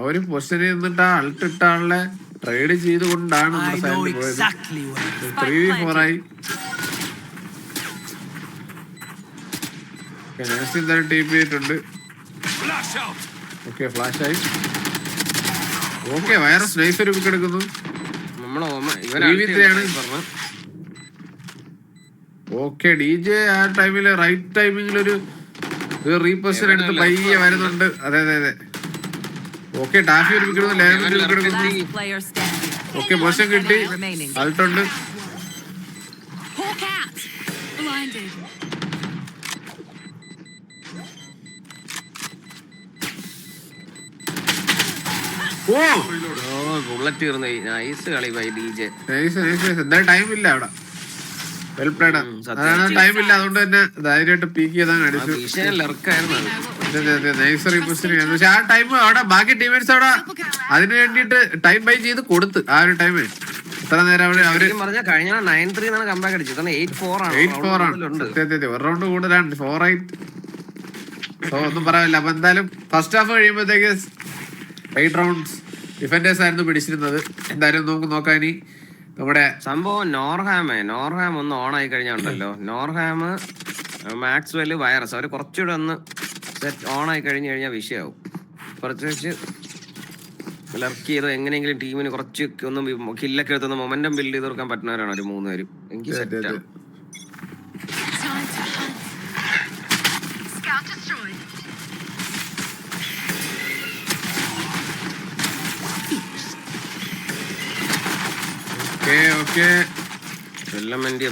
ഒരു പൊസിഷനിൽ നിന്നിട്ട് ആ അൾട്ടിട്ട ആളെ ട്രേഡ് ചെയ്തുകൊണ്ടാണ് നമ്മുടെ സൈലന്റ് പോയത്. 3v4 ആയി. നാസ്റ്റി എന്തായാലും ടീപ്പ് ചെയ്തിട്ടുണ്ട്. ഓക്കെ, ഫ്ലാഷ് ആയി. ഓക്കെ, വൈറസ് നൈസ് ഒരു പിക്ക് എടുക്കുന്നു. ഓക്കെ, DJ ആ ടൈമില് റൈറ്റ് ടൈമിങ്ങിൽ ഒരു റീപൊസിഷൻ എടുത്ത് പയ്യെ വരുന്നുണ്ട്. അതെ. ഓക്കെ, ടാഫി ഒരു പിക്ക് എടുക്കുന്നു. ലേവൻ ഒരു പിക്ക് എടുക്കുന്നു. ഓക്കെ, പൊസിഷൻ കിട്ടി. അൾട്ടുണ്ട്. ബുള്ളറ്റ് തീർന്നു. നൈസ് കളി ബൈ DJ. എന്തായാലും ടൈമില്ല അവിടെ. Well played. അതാണ് ടൈമില്ല, അതുകൊണ്ട് തന്നെ ധൈര്യമായിട്ട് പീക്ക് ചെയ്താണ് അടിച്ചു. Nice reposition. പക്ഷെ ആ ടൈം അവിടെ ബാക്കി ടീമേറ്റ്സ് അവിടെ അതിന് വേണ്ടിട്ട് ടൈം ബൈ ചെയ്ത് കൊടുത്ത് ആ ഒരു ടൈമിൽ എത്ര നേരം അവര് കഴിഞ്ഞ 9-3 കമ്പാക്ക് അടിച്ചത്. 8-4 ആണ്. ഒരു റൗണ്ട് കൂടുതലാണ്. 4-8. ഒന്നും പറയാനില്ല. അപ്പൊ എന്തായാലും ഫസ്റ്റ് ഹാഫ് കഴിയുമ്പോഴത്തേക്ക് 8 റൗണ്ട്സ് ഡിഫൻഡേഴ്സ് ആയിരുന്നു പിടിച്ചിരുന്നത്. എന്തായാലും നമുക്ക് നോക്കാം ഇനി നമ്മുടെ സംഭവം. നോർഹാം ഒന്ന് ഓൺ ആയി കഴിഞ്ഞുണ്ടല്ലോ. നോർഹാം, മാക്സ്വെല്, വൈറസ് അവര് കുറച്ചുകൂടെ ഒന്ന് സെറ്റ് ഓൺ ആയി കഴിഞ്ഞാൽ വിഷയമാവും. കുറച്ച് വെച്ച് ലർക്ക് ചെയ്തോ എങ്ങനെയെങ്കിലും ടീമിന് കുറച്ച് ഒന്ന് കില്ലൊക്കെ എടുത്തൊന്ന് മൊമെന്റം ബിൽഡ് ചെയ്ത് കൊടുക്കാൻ പറ്റുന്നവരാണ് ഒരു 3 പേരും. എനിക്ക് സെറ്റാണ്.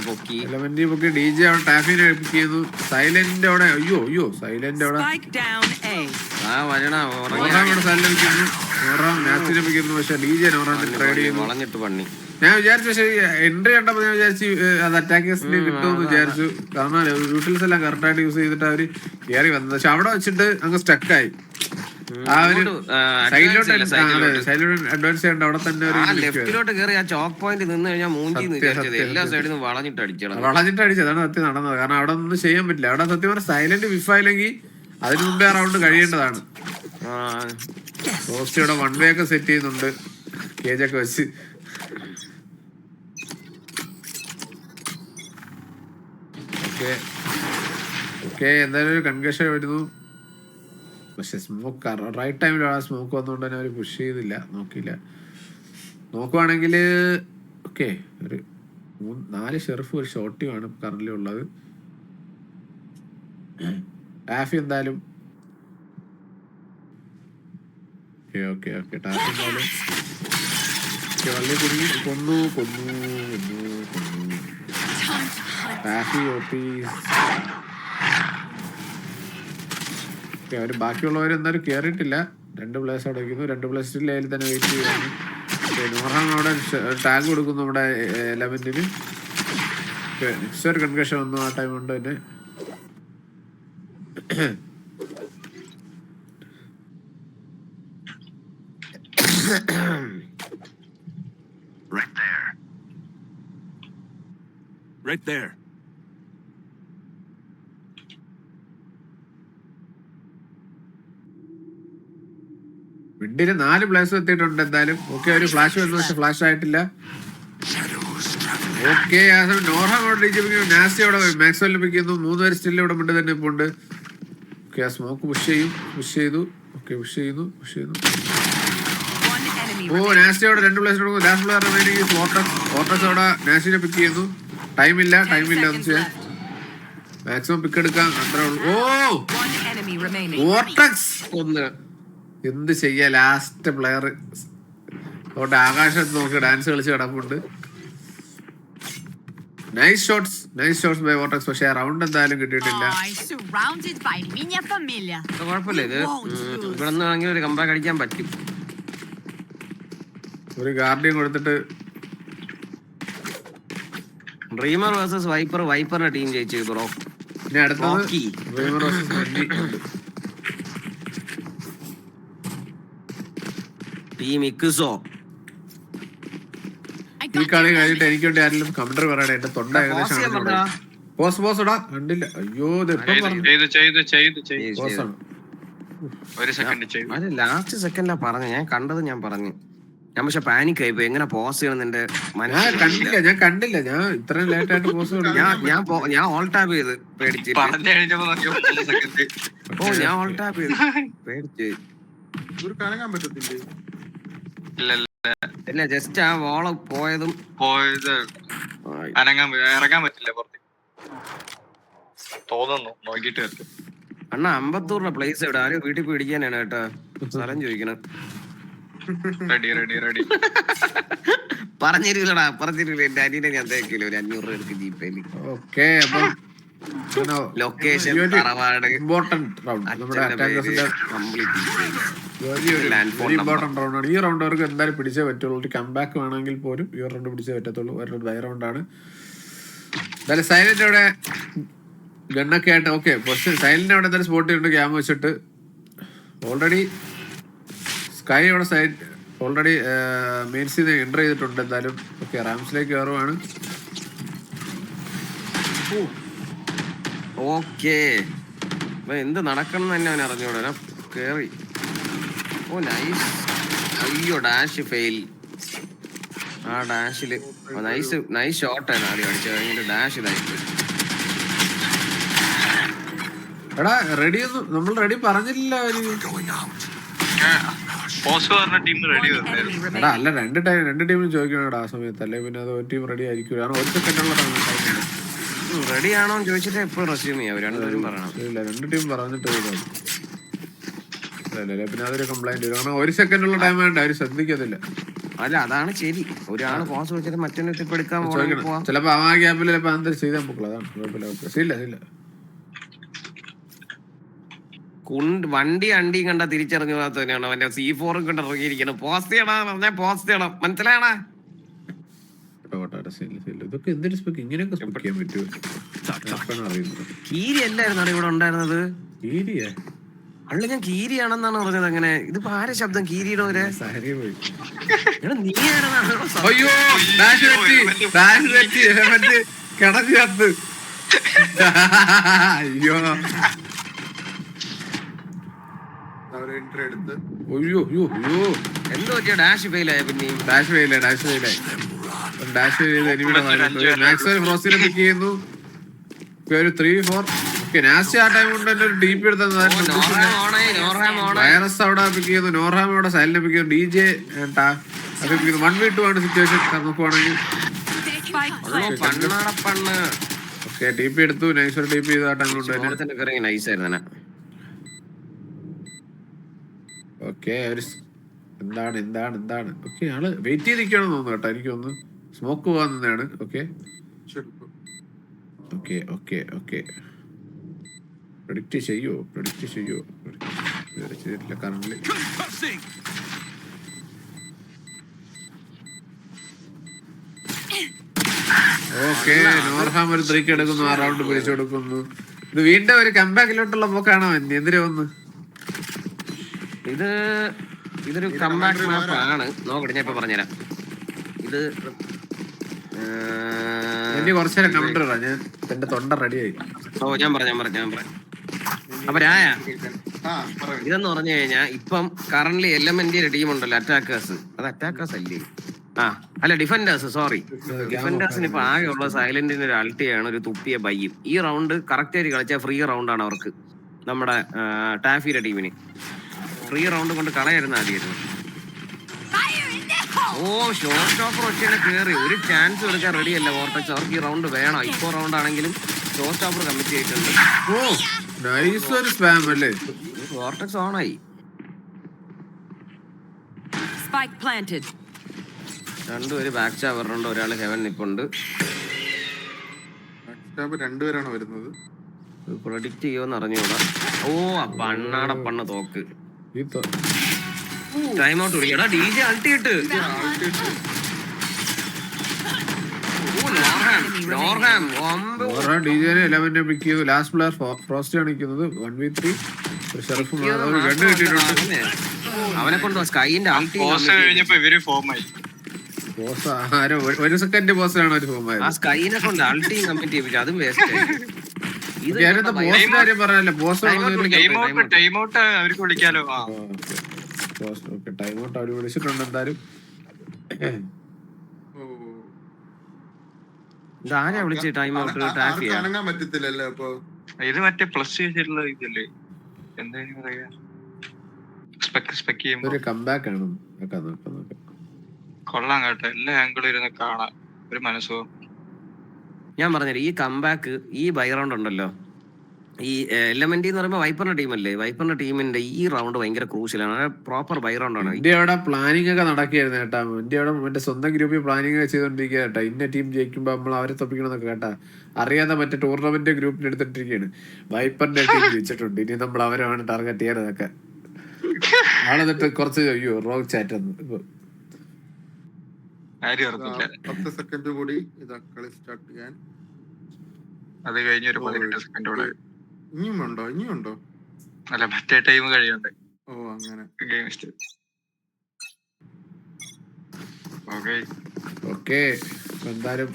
പൊക്കി DJ അവിടെ ടാഫിനെ പിക്ക് ചെയ്തു. സൈലന്റ് അവിടെ സൈലന്റ് അവിടെ മാച്ചിനെ പിക്കുന്നു. പക്ഷെ DJ ട്രേഡ് ചെയ്യുന്നു. ഞാൻ വിചാരിച്ചു, പക്ഷെ എൻട്രി കണ്ടപ്പോ ഞാൻ വിചാരിച്ചു അത് അറ്റാക്കേഴ്സിന് കിട്ടുമെന്ന് വിചാരിച്ചു. കാരണം യൂട്ടിൽസ് എല്ലാം കറക്റ്റായിട്ട് യൂസ് ചെയ്തിട്ട് അവര് കയറി വന്നത്. പക്ഷെ അവിടെ വെച്ചിട്ട് അങ്ങ് സ്റ്റക്കായി. ആ ഒരു സൈഡിലോട്ട് അഡ്വാൻസ് ചെയ്യേണ്ട അവിടെ തന്നെ ലെഫ്റ്റിലോട്ട് കയറി ആ ചോക്ക് പോയിന്റ് നിന്ന് കഴിഞ്ഞാൽ എല്ലാ സൈഡിൽ നിന്ന് വളഞ്ഞിട്ട് അടിച്ചതാണ് സത്യം നടന്നത്. കാരണം അവിടെ ഒന്നും ചെയ്യാൻ പറ്റില്ല. അവിടെ സത്യം പറഞ്ഞാൽ സൈലന്റ് വിഫായില്ലെങ്കിൽ അതിന് മുമ്പേ ആ റൗണ്ട് കഴിയേണ്ടതാണ്. പോസ്റ്റ് ഇവിടെ 1 വേ ഒക്കെ സെറ്റ് ചെയ്യുന്നുണ്ട് കേജൊക്കെ വെച്ച്. ഓക്കെ എന്തായാലും ഒരു കൺകഷൻ വരുന്നു. പക്ഷെ സ്മോക്ക് റൈറ്റ് ടൈമിൽ ആ സ്മോക്ക് വന്നുകൊണ്ട് തന്നെ അവർ പുഷ് ചെയ്തില്ല, നോക്കിയില്ല. നോക്കുവാണെങ്കിൽ ഓക്കെ ഒരു 4 ഷെർഫും ഒരു ഷോട്ടിയുമാണ് കറന്റ് ഉള്ളത്. ടാഫി എന്തായാലും ഓക്കെ ടാഫി എന്തായാലും വള്ളി കുടുങ്ങി കൊന്നു. ടാഫി ഓപ്പി. അവര് ബാക്കിയുള്ളവർ എന്തായാലും കയറിയിട്ടില്ല. 2 പ്ലേയേഴ്സ് അവിടെ വയ്ക്കുന്നു. 2 പ്ലേയേഴ്സ് അതിൽ തന്നെ വെയിറ്റ് ചെയ്യുന്നു. നോർഹാം അവിടെ ടാഗ് കൊടുക്കുന്നു നമ്മുടെ 11-ന്. നെക്സ്റ്റ് ഒരു കൺകഷൻ വന്നു ആ ടൈം കൊണ്ട് തന്നെ. Right there. മിഡില് 4 പ്ലേസ് എത്തിയിട്ടുണ്ട് എന്തായാലും. ഓക്കെ, ഒരു ഫ്ലാഷ് വന്നു, പക്ഷെ ഫ്ലാഷ് ആയിട്ടില്ല. ഓക്കെ, ആ സമയം നോർഹ അവിടെ ഡീജിപ്പിക്കുന്നു, നാസി അവിടെ മാക്സ്വെല്ലിനെ പിക്കുന്നു. 3 പേര് സ്റ്റിൽ ഇവിടെ മിഡ് തന്നെ ഇപ്പോൾ ഉണ്ട്. ഓക്കെ, ആ സ്മോക്ക് പുഷ് ചെയ്തു. ഓക്കെ, പുഷ് ചെയ്യുന്നു. ഓ, നാസി അവിടെ 2 പ്ലേസ് കൊടുക്കും. ലാസ്റ്റ് പ്ലെയർ റിമൈനിങ് ഓർട്ടസ് അവിടെ നാസിനെ പിക്ക് ചെയ്യുന്നു. ടൈമില്ല ഒന്നും ചെയ്യാൻ. മാക്സിമം പിക്ക് എടുക്കാം, അത്രേ ഉള്ളൂ. ഓ, ഓർട്ടക്സ് ഒന്ന് എന്ത് ചെയ്യാ, ലാസ്റ്റ് പ്ലെയർ അതുകൊണ്ട് ആകാശത്ത് നോക്കി ഡാൻസ് കളിച്ച് കിടപ്പുണ്ട്. Nice shots by Vortex. പക്ഷെ റൗണ്ട് എന്തായാലും കിട്ടിയിട്ടില്ല. കുഴപ്പമില്ല, ഇത് ഇവിടെ നിന്നാണെങ്കിൽ ഒരു കമ്പാക്ക് അടിക്കാൻ പറ്റും. ഒരു ഗാർഡിയൻ കൊടുത്തിട്ട് ഡ്രീമർ വേഴ്സസ് വൈപ്പറിന്റെ ടീം ജയിച്ചു ബ്രോ. പിന്നെ അടുത്തത് ഡ്രീമർ വേഴ്സസ് മെൻഡി. ടീം ഇക്കുസോ. ഈ കളി കഴിഞ്ഞിട്ട് എനിക്ക് വേണ്ടി ആരെങ്കിലും കമന്ററി പറയണേ. എന്റെ തൊണ്ട ഏകദേശം പോസ് ഇടാ കണ്ടില്ല. അയ്യോ, ഇത് എപ്പം പറഞ്ഞു. ഒരു സെക്കൻഡ് ചെയ്തു. അത് ലാസ്റ്റ് സെക്കൻഡിലാ പറഞ്ഞു, ഞാൻ കണ്ടത് ഞാൻ പറഞ്ഞു. ഞാൻ പക്ഷെ പാനിക് ആയിപ്പോ എങ്ങനെ പോസ് ചെയ്യണം എന്റെ ഞാൻ കണ്ടില്ല. ഞാൻ ഇത്രയും ലേറ്റ് ആയിട്ട് പോസ് ഞാൻ ഓൾ ടാപ്പ് ചെയ്ത് പേടിച്ച്. പറഞ്ഞു കഴിഞ്ഞപ്പോ സെക്കൻഡ്. ഓ, ഞാൻ ഓൾ ടാപ്പ് ചെയ്ത് പേടിച്ച്. ഇല്ല, ജസ്റ്റ് ആ വോള് പോയത് ഇറങ്ങാൻ പറ്റില്ല പുറത്ത് തോന്നുന്നു. നോക്കിട്ട് അണ്ണാ 54 പ്ലേസ് ഇവിടെ ആരും വീട്ടിൽ പിടിക്കാനാണ് കേട്ടാ സ്ഥലം ചോദിക്കണം. റെഡി പറഞ്ഞിരുന്നടാ എന്റെ അനിയനെ ഞാൻ തേക്കില്ല ഒരു 500 രൂപ ജീപ്പേല്. ഓക്കെ, അപ്പം ലൊക്കേഷൻ ഇമ്പോർട്ടന്റ് റൗണ്ട് നമ്മുടെ അറ്റാക്കേഴ്സിന്റെ ഇമ്പോർട്ടന്റ് റൗണ്ട് ആണ്. ഈ റൗണ്ട് അവർക്ക് എന്തായാലും പിടിച്ചേ പറ്റുള്ളൂ. ഒരു കംബാക്ക് വേണമെങ്കിൽ പോലും ഈ റൗണ്ട് പിടിച്ചേ പറ്റത്തുള്ളൂ. ഒരു ബൈ റൗണ്ട് ആണ്. എന്തായാലും സൈലന്റ് അവിടെ ഗണ്ണൊക്കെ ആയിട്ട് ഓക്കെ. പക്ഷെ സൈലന്റ് അവിടെ എന്തായാലും സ്പോട്ട് ചെയ്തിട്ട് ക്യാമ വെച്ചിട്ട് ഓൾറെഡി സ്കൈ അവിടെ സൈഡ് ഓൾറെഡി മെയിൻസിന്ന് എൻ്റർ ചെയ്തിട്ടുണ്ട്. എന്തായാലും ഓക്കെ, റാംസിലേക്ക് കയറുവാണ്. ഓക്കെ, എന്ത് നടക്കണം തന്നെ അവൻ അറിഞ്ഞോടെ കേറി. ഓ, നൈസ്. അയ്യോ, ഡാഷ് ഫെയിൽ. ആ ഡാഷില് നൈസ് ഷോട്ടാണ് ആദ്യം അടിച്ചത്. കഴിഞ്ഞിട്ട് ഡാഷ് ഇതായിട്ട്. എടാ റെഡി ഒന്നും നമ്മൾ റെഡി പറഞ്ഞില്ല. എടാ അല്ല, രണ്ട് ടീമിനും ചോദിക്കണം ആ സമയത്ത്. അല്ലെ പിന്നെ അത് ഒരു ടീം റെഡി ആയിരിക്കും. കാരണം 1 സെക്കൻഡുള്ള റെഡി ആണോ ചോദിച്ചിട്ട് എപ്പോഴും റെസ്യൂം ചെയ്യാം. രണ്ടുപേരും പറയണം. ഇല്ല, 2 ടീം പറഞ്ഞിട്ട് പിന്നെ അതൊരു കംപ്ലൈന്റ്. കാരണം 1 സെക്കൻഡുള്ള ടൈം വേണ്ട, അവര് ശ്രദ്ധിക്കത്തില്ല. അല്ല, അതാണ് ശരി. ഒരാള് പോസ് വെച്ചിട്ട് മറ്റൊരു ടിപ്പ് എടുക്കാൻ പോവാം. ചിലപ്പോ ആ ഗ്യാപ്പിൽ ചിലപ്പോ എന്താ ചെയ്താൽ പോക്കുള്ളൂ. അതാണ് കുഴപ്പമില്ല. ഇല്ല വണ്ടി അണ്ടിയും കണ്ട തിരിച്ചറിഞ്ഞു പോകാത്തവനാണ് അവന്റെ C4 കൊണ്ട് ഇറങ്ങിയിരിക്കണം. പോസ്റ്റ് ചെയ്യണം മനസ്സിലായണ. ഇതൊക്കെ എന്തൊരു സ്പെക്ക്, ഇങ്ങനെയൊക്കെ സ്പെക്ക് ചെയ്യാൻ പറ്റുമോ അറിയുന്നത്. കീരി അല്ലായിരുന്നു ഇവിടെ ഉണ്ടായിരുന്നത്. കീരിയാ? അല്ല, ഞാൻ കീരിയാണെന്നാണ് പറഞ്ഞത്. അങ്ങനെ ഇതിപ്പോ ആരെ ശബ്ദം? കീരിയുടെ ഒരു നീ അയ്യോ കിടന്നു. അയ്യോ എന്തോ പറ്റിയ ഡാഷ് ഫെയിലായ. പിന്നെ ഡാഷ് ഫെയിലായി ഫ്രോസ്റ്റിനെ പിക്ക് ചെയ്യുന്നു. ഒരു 3-4 നാസി ആ ടൈം കൊണ്ട് തന്നെ ഒരു DP എടുത്തത്. വൈറസ് അവിടെ പിക്ക് ചെയ്യുന്നു. നോർഹാം അവിടെ സൈലിനെ പിക്ക് ചെയ്യുന്നു. DJ 1v2 ആണ് സിറ്റുവേഷൻ നോക്കുവാണെങ്കിൽ. ഓക്കെ, DP എടുത്തു. നൈസ് ഒരു DP ചെയ്ത് ആ ടൈം കൊണ്ട് തന്നെ നൈസായിരുന്നു. ഓക്കെ, എന്താണ് ഓക്കെ. ആള് വെയിറ്റ് ചെയ്തിരിക്കണമെന്ന് തോന്നുന്നു കേട്ടോ. എനിക്കൊന്ന് സ്മോക്ക് പോകാൻ നിന്നാണ്. ഓക്കെ പ്രഡിക്റ്റ് ചെയ്യോ ചെയ്തിട്ടില്ല കറന്റ്. ഓക്കെ നോർഹാം ഒരു 3 എടുക്കുന്നു, ആ റൗണ്ട് പിടിച്ചു കൊടുക്കുന്നു. ഇത് വീണ്ടും ഒരു കംബാക്കിലോട്ടുള്ള പോക്കാണോ എന്തിനു വന്ന്? ഇതൊരു കംബാക്ക് മാപ്പ് ആണ്. നോക്കട്ടെ, ഞാൻ ഇപ്പൊ പറഞ്ഞുതരാം. ഇത് എനിക്ക് കുറച്ചേരം കമന്റ് ഇടാം, ഞാൻ എന്റെ തൊണ്ട റെഡിയായി. ഞാൻ പറയാം. അപ്പൊ ഇതെന്ന് പറഞ്ഞു കഴിഞ്ഞാൽ ഇപ്പം കറന്റ് എലമെന്റിന്റെ ടീം ഉണ്ടല്ലോ, അറ്റാക്കേഴ്സ്. അത് അറ്റാക്കേഴ്സ് അല്ലേ? അല്ല, ഡിഫൻഡേഴ്സ്. സോറി, ഡിഫൻഡേഴ്സിന് ഇപ്പൊ ആകെ ഉള്ള സൈലന്റിന് ഒരു അൾട്ടിയാണ്, ഒരു തുപ്പിയ ബയ്യും. ഈ റൗണ്ട് കറക്റ്റ് ആയിട്ട് കളിച്ചാൽ ഫ്രീ റൗണ്ട് ആണ് അവർക്ക്. നമ്മുടെ ടാഫിയുടെ ടീമിന് ഫ്രീ റൗണ്ട് കൊണ്ട് കളയായിരുന്നു ആദ്യമായിരുന്നു. ഷോർട്ട് സ്റ്റോപ്പർ ഒറ്റ കേറി ഒരു ചാൻസ് എടുക്കാൻ റെഡിയല്ല വോർട്ടക്സ്. അവർക്ക് ഈ റൗണ്ട് വേണം. ഇപ്പോ റൗണ്ട് ആണെങ്കിലും ഷോർട്ട് സ്റ്റോപ്പർ കമ്മിറ്റ് ചെയ്തിട്ടുണ്ട്. വോർട്ടക്സ് ഓണായി. രണ്ടുപേര് ബാക്ക് ചാവറുണ്ട്, ഒരാള് ഹെവൻ നിപ്പുണ്ട്. രണ്ടുപേരാണ് വരുന്നത്. പ്രൊഡിക്റ്റ് ചെയ്യുമെന്ന് അറിഞ്ഞൂടാ. പണ്ണാട പണ്ണ് തോക്ക്. ടൈം ഔട്ട് വിളിക്കടാ DJ അൾട്ടിയിട്ട്. ലാസ്റ്റ് പ്ലെയർ ഫ്രോസ്റ്റ് ആണ് നിൽക്കുന്നത്. 1v3 അവനെ കൊണ്ട് സ്കൈന്റെ അൾട്ടി ഒരു സെക്കൻഡ് ബോസാണ് ഒരു ഫോം ആയത്. ആ സ്കൈനെ കൊണ്ട് അൾട്ടിയും കമ്മിറ്റ് ചെയ്യിപ്പിച്ചു, അതും വേസ്റ്റ്. പറഞ്ഞല്ലോ ബോസ് ടൈം ഔട്ട് അവർക്ക് വിളിക്കാലോ. ടൈം ഔട്ട് അവര് വിളിച്ചിട്ടുണ്ട് എന്തായാലും. ഇതാരാ വിളിച്ച് ടൈം ഔട്ട്? അനങ്ങാൻ പറ്റത്തില്ലല്ലോ. അപ്പൊ ഇത് മറ്റേ പ്ലസ് ചെയ്തിട്ടുള്ള ഇതല്ലേ, എന്തായാലും പറയാ സ്പെക്ക് ചെയ്യുമ്പോ ഒരു കംബാക്ക് ആണ്. കൊള്ളാം കേട്ടോ, എല്ലാ ആംഗിളും ഇരുന്ന് കാണാൻ ഒരു മനസ്സുഖം. ഞാൻ പറഞ്ഞത് ഈ കംബാക്ക്, ഈ ബൈ റൗണ്ട് ഉണ്ടല്ലോ, ഈ എലമെന്റ് എന്ന് പറയുമ്പോൾ വൈപ്പറിന്റെ ടീമല്ലേ, വൈപ്പറിന്റെ ടീമിന്റെ ഈ റൗണ്ട് ഭയങ്കര ക്രൂഷ്യലാണ്. പ്രോപ്പർ ബൈ റൗണ്ട് ആണ്. ഇന്ത്യ അവിടെ പ്ലാനിങ് ഒക്കെ നടക്കുകയായിരുന്നു കേട്ടാ. ഇന്ത്യ അവിടെ മറ്റേ സ്വന്തം ഗ്രൂപ്പിൽ പ്ലാനിങ് ഒക്കെ ചെയ്തോണ്ടിരിക്കുക കേട്ടാ. ഇന്ന ടീം ജയിക്കുമ്പോ നമ്മൾ അവരെ തൊപ്പിക്കണമെന്നൊക്കെ കേട്ടാ. അറിയാതെ മറ്റേ ടൂർണമെന്റ് ഗ്രൂപ്പിൽ എടുത്തിട്ടിരിക്കുകയാണ്. വൈപ്പറിന്റെ ടീം ജയിച്ചിട്ടുണ്ട്, ഇനി നമ്മൾ അവരാണ് ടാർഗറ്റ് ചെയ്യാനതൊക്കെ. ആളെന്നിട്ട് കുറച്ച് റോങ് ചാറ്റ് വന്നു. 10 സെക്കൻഡ് കൂടി ഇതാ കളി സ്റ്റാർട്ട് ചെയ്യാൻ. അത് കഴിഞ്ഞ ഒരു 18 സെക്കൻഡ് കൂടെ. ഇനിയുണ്ടോ? അല്ല, മറ്റേ ടൈം കഴിയണ്ടേ. അങ്ങനെ ഓക്കെ എന്തായാലും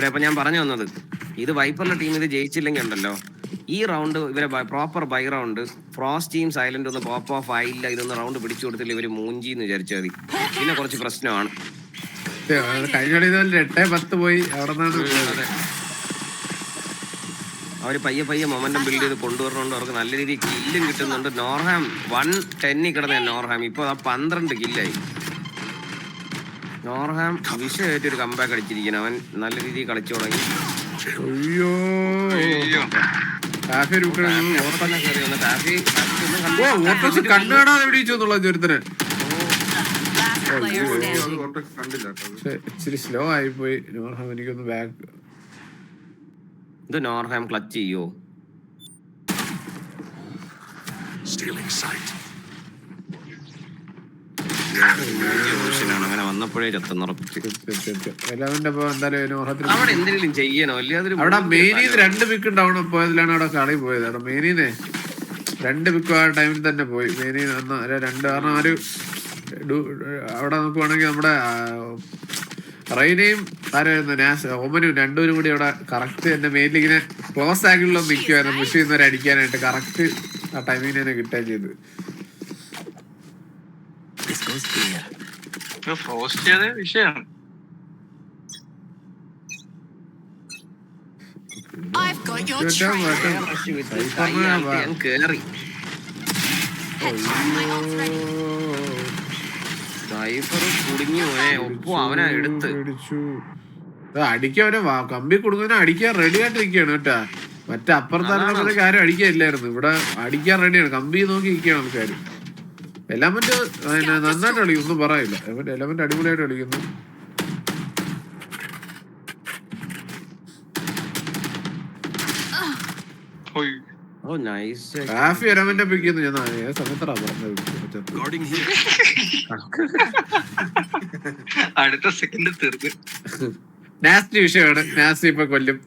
അപ്പൊ ഞാൻ പറഞ്ഞു വന്നത്, ഇത് വൈപ്പറിന്റെ ടീം ഇത് ജയിച്ചില്ലെങ്കിൽ ഉണ്ടല്ലോ, ഈ റൗണ്ട് ഇവരെ proper by round frost team silent ഒന്ന് പോപ്പ് ഓഫ് ആയില്ല, ഇതൊന്ന് റൗണ്ട് പിടിച്ചു കൊടുത്തില്ല ഇവര് മൂഞ്ചിന്ന് വിചാരിച്ചാൽ മതി. പിന്നെ കുറച്ച് പ്രശ്നമാണ്. കഴിഞ്ഞ 8-10 പോയി. അവര് പയ്യെ മൊമെന്റം ബിൽഡ് ചെയ്ത് കൊണ്ടുവരണോണ്ട് അവർക്ക് നല്ല രീതിയിൽ കില്ലും കിട്ടുന്നുണ്ട്. നോർഹാം 110 കിടന്ന നോർഹാം ഇപ്പൊ 12 കില്ലായി. നോർഹാം വിഷയമായിട്ട് ഒരു കംബാക്ക് അടിച്ചിരിക്കണം. അവൻ നല്ല രീതിയിൽ കളിച്ചു തുടങ്ങി. ഇച്ചിരി സ്ലോ ആയിപ്പോയി നോർഹാം. എനിക്കൊന്ന് ബാക്ക് ഇത് നോർഹാം ക്ലച്ച് ചെയ്യോ? അങ്ങനെ വന്നപ്പോഴേ ചത്തുറപ്പിച്ച് അവിടെ എന്തെങ്കിലും ചെയ്യണോ അല്ലേ? അവിടെ മെയിനീന്ന് 2 പിക്ക് ഡൗൺ പോയതിലാണ് അവിടെ കളി പോയത്. അവിടെ മെയിനീന്ന് 2 പിക്ക് ആ ടൈമിൽ തന്നെ പോയി. മെയിനീന്ന് 2 കാരണം ഒരു അവിടെ നോക്കുവാണെങ്കിൽ നമ്മുടെ റൈനയും ഓമനും രണ്ടുപേരും കൂടി അവിടെ കറക്റ്റ് എന്റെ മെയിനിൽ ഇങ്ങനെ ക്ലോസ് ആംഗിളിലൊന്നും നിൽക്കുമായിരുന്നു. പുഷ് ചെയ്യുന്നവരെ അടിക്കാനായിട്ട് കറക്റ്റ് ആ ടൈമിൽ തന്നെ കിട്ടുകയും ചെയ്തു. വിഷയമാണ്. അവനെ എടുത്ത് അടിക്കാൻ കമ്പി കൊടുക്കുന്നതിന് അടിക്കാൻ റെഡി ആയിട്ട് നിൽക്കുകയാണ് കേട്ടാ. മറ്റേ അപ്പുറത്തെ കാര്യം അടിക്കാനില്ലായിരുന്നു, ഇവിടെ അടിക്കാൻ റെഡിയാണ്. കമ്പി നോക്കി നിൽക്കുകയാണ് ആൾക്കാർ. എലമെന്റ് നന്നായിട്ട് കളിക്കും, ഒന്നും പറയില്ല. എലമെന്റ് അടിപൊളിയായിട്ട് കളിക്കുന്നു. ഓ നൈസ്. റാഫി എലമെന്റ് പിക്ക് ചെയ്യുന്നു. ഞാൻ ഏത് സമയത്താ പറഞ്ഞത്? അടുത്ത സെക്കൻഡ് തീർന്ന്. നാസ്റ്റി വിഷയമാണ്. നാസ്റ്റി ഇപ്പൊ കൊല്ലും.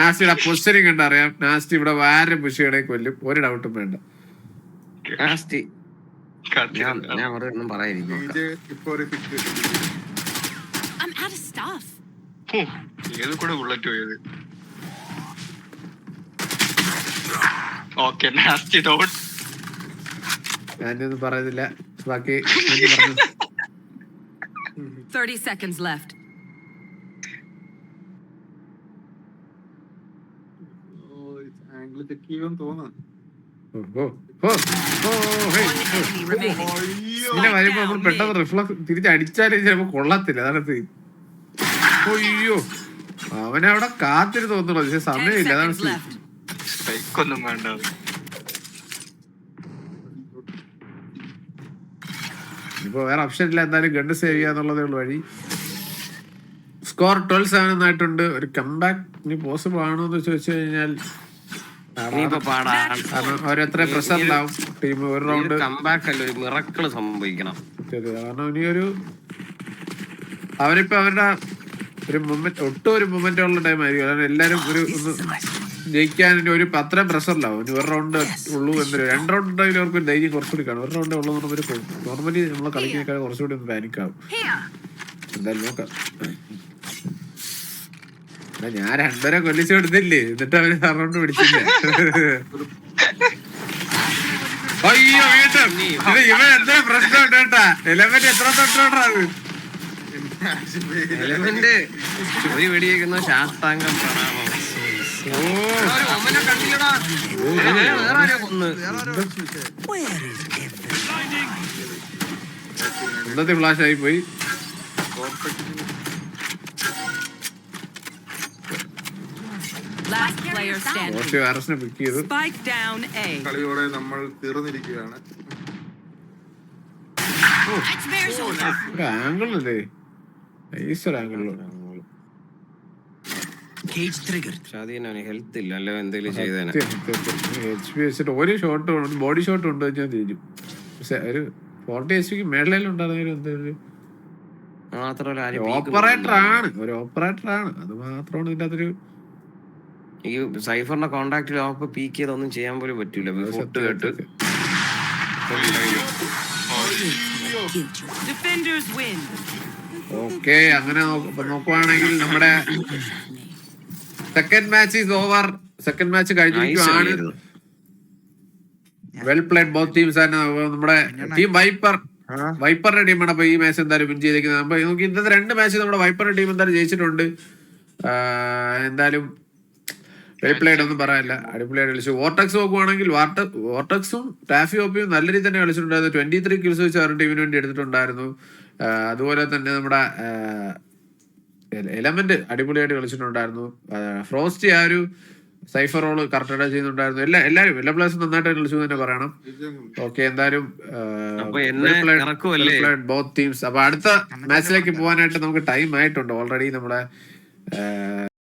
നാസ്റ്റിയുടെ പൊസിഷനിങ് കണ്ട് അറിയാം. നാസ്റ്റി ഇവിടെ വേറെ വിഷയമാണെ കൊല്ലും. ഒരു ഡൗട്ടും വേണ്ട. നാസ്റ്റി. ഞാൻ ഒന്നും പറയാനിരിക്കും. ഇപ്പൊ ഒരു പിക്ക് I'm out of stuff. ഏത് കൂടെ ബുള്ളറ്റ് പോയത്? Okay nasty dot. ഞാനൊന്നും പറയുന്നില്ല. ബാക്കി 30 seconds left. ആംഗിൾ ചെക്ക് ചെയ്യുമെന്ന് തോന്നുന്നു. Enemy remaining. ഇങ്ങനെ വരുമ്പോ നമ്മൾ പെട്ടെന്ന് റിഫ്ലക്സ് തിരിച്ചടിച്ചാലേ ചിലപ്പോ കൊള്ളത്തില്ല. അതാണ് അയ്യോ അവനവിടെ കാത്തിരി തോന്നുന്നു. പക്ഷെ 10 സമയമില്ല. അതാണ് seconds left. സ്പൈക്കൊന്നും വേണ്ട. ഇപ്പൊ വേറെ ഓപ്ഷൻ ഇല്ല. എന്തായാലും ഗണ്ട് സേവ് ചെയ്യാന്നുള്ളതേ ഉള്ളു വഴി. സ്കോർ 12-7 ആയിട്ടുണ്ട്. ഒരു കംബാക്ക് ഇനി പോസിബിൾ ആണോ എന്ന് ചോദിച്ചു കഴിഞ്ഞാൽ കാരണം അവരെത്ര പ്രഷറിലാവും ടീം. ഒരു റൗണ്ട് കംബാക്ക് അല്ല, ഒരു മിറക്കിൾ സംഭവിക്കണം. കാരണം ഇനിയൊരു അവരിപ്പോ അവരുടെ ഒരു മൊമെന്റ് ഒട്ടും ഒരു മൊമെന്റ് ഉള്ള ടൈം ആയിരിക്കും. കാരണം എല്ലാരും ഒരു ഒന്ന് ജയിക്കാൻ ഒരു അത്രയും പ്രഷറിലാവും. ഇനി ഒരു റൗണ്ട് ഉള്ളൂ എന്നൊരു 2 റൗണ്ട് ഉണ്ടെങ്കിൽ അവർക്ക് ഒരു ധൈര്യം കുറച്ചുകൂടി കാണും. ഒരു റൗണ്ട് ഉള്ളൂ എന്നൊരു നോർമലി നമ്മളെ കളിക്കുന്നേക്കാൾ കുറച്ചുകൂടി ഒന്ന് പാനിക്കാവും. എന്തായാലും നോക്കാം. ഞാൻ 2 കൊല്ലിച്ചു കൊടുത്തില്ലേ, എന്നിട്ട് അവര് റൗണ്ട് പിടിച്ചില്ല. അയ്യോ വീണ്ടും ഇവൻ എന്താ പ്രശ്നം കേട്ടാ. എലമെന്റ് എത്ര തൊട്ടോട്ടാ അത്. എലമെന്റ് ഒരു വെടിയേക്കുന്ന ശാസ്താംഗം പ്രണാമം. ഇന്നത്തെ ഫ്ലാഷ് ആയി പോയി. Last player standing. വൈറസിനെ പിക്ക് ചെയ്തു. Spike down A. കളിയോടെ നമ്മൾ തീർന്നിരിക്കുകയാണ്. ഒരു ആംഗിൾ അല്ലേ, നൈസ് ഒരു ആംഗിളിലാണ്. ഹെൽത്ത് ഇല്ല അല്ലോ, എന്തെങ്കിലും ചെയ്തേനെ. HP വെച്ചിട്ട് ഒരു ഷോട്ട് ബോഡി ഷോട്ട് കൊണ്ട് വെച്ചാൽ തീരും. പക്ഷെ ഒരു 40 HP മേളിലുണ്ടായിരുന്നെങ്കിലും എന്തൊരു ഓപ്പറേറ്റർ ആണ്. ഒരു ഓപ്പറേറ്റർ ആണ്, അത് മാത്രമാണ് ഇതിന്റെ അതൊരു. ഈ സൈഫറിന്റെ കോണ്ടാക്ട് ലോക്ക് പീക്ക് ചെയ്തൊന്നും ചെയ്യാൻ പോലും പറ്റൂല. ഫുട്ട് കേട്ട് Defenders win. ഓക്കെ. അങ്ങനെ നോക്കുവാണെങ്കിൽ നമ്മുടെ second match is over. Second match കഴിഞ്ഞിരിക്കുകയാണ്. വെൽ പ്ലേഡ് ബോത്ത് ടീംസ് ആണ്. നമ്മുടെ ടീം വൈപ്പറിന്റെ ടീമാണ് അപ്പൊ ഈ മാച്ച് എന്തായാലും വിൻ ചെയ്തേക്കുന്നത്. അപ്പൊ നമുക്ക് ഇന്നത്തെ 2 മാച്ച് നമ്മുടെ വൈപ്പറിന്റെ ടീം എന്തായാലും ജയിച്ചിട്ടുണ്ട്. എന്തായാലും വെൽ പ്ലേഡ് ഒന്നും പറയാനില്ല, അടിപൊളിയായിട്ട് കളിച്ചു. വോർട്ടക്സ് നോക്കുവാണെങ്കിൽ വോർട്ടക്സും ടാഫി ഓപ്പിയും നല്ല രീതിയിൽ തന്നെ കളിച്ചിട്ടുണ്ടായിരുന്നു. 23 കിൽസ് വെച്ച് അവരുടെ ടീമിന് വേണ്ടി എടുത്തിട്ടുണ്ടായിരുന്നു. അതുപോലെ തന്നെ നമ്മുടെ എലമെന്റ് അടിപൊളിയായിട്ട് കളിച്ചിട്ടുണ്ടായിരുന്നു. ഫ്രോസ്റ്റി ആ ഒരു സൈഫർ റോള് കറക്റ്റായിട്ട് ചെയ്യുന്നുണ്ടായിരുന്നു. എല്ലാവരും എല്ലാ പ്ലേയേഴ്സും നന്നായിട്ട് കളിച്ചു തന്നെ പറയണം. ഓക്കെ, എന്തായാലും ബോത്ത് ടീംസ്. അപ്പൊ അടുത്ത മാച്ചിലേക്ക് പോകാനായിട്ട് നമുക്ക് ടൈം ആയിട്ടുണ്ട് ഓൾറെഡി. നമ്മുടെ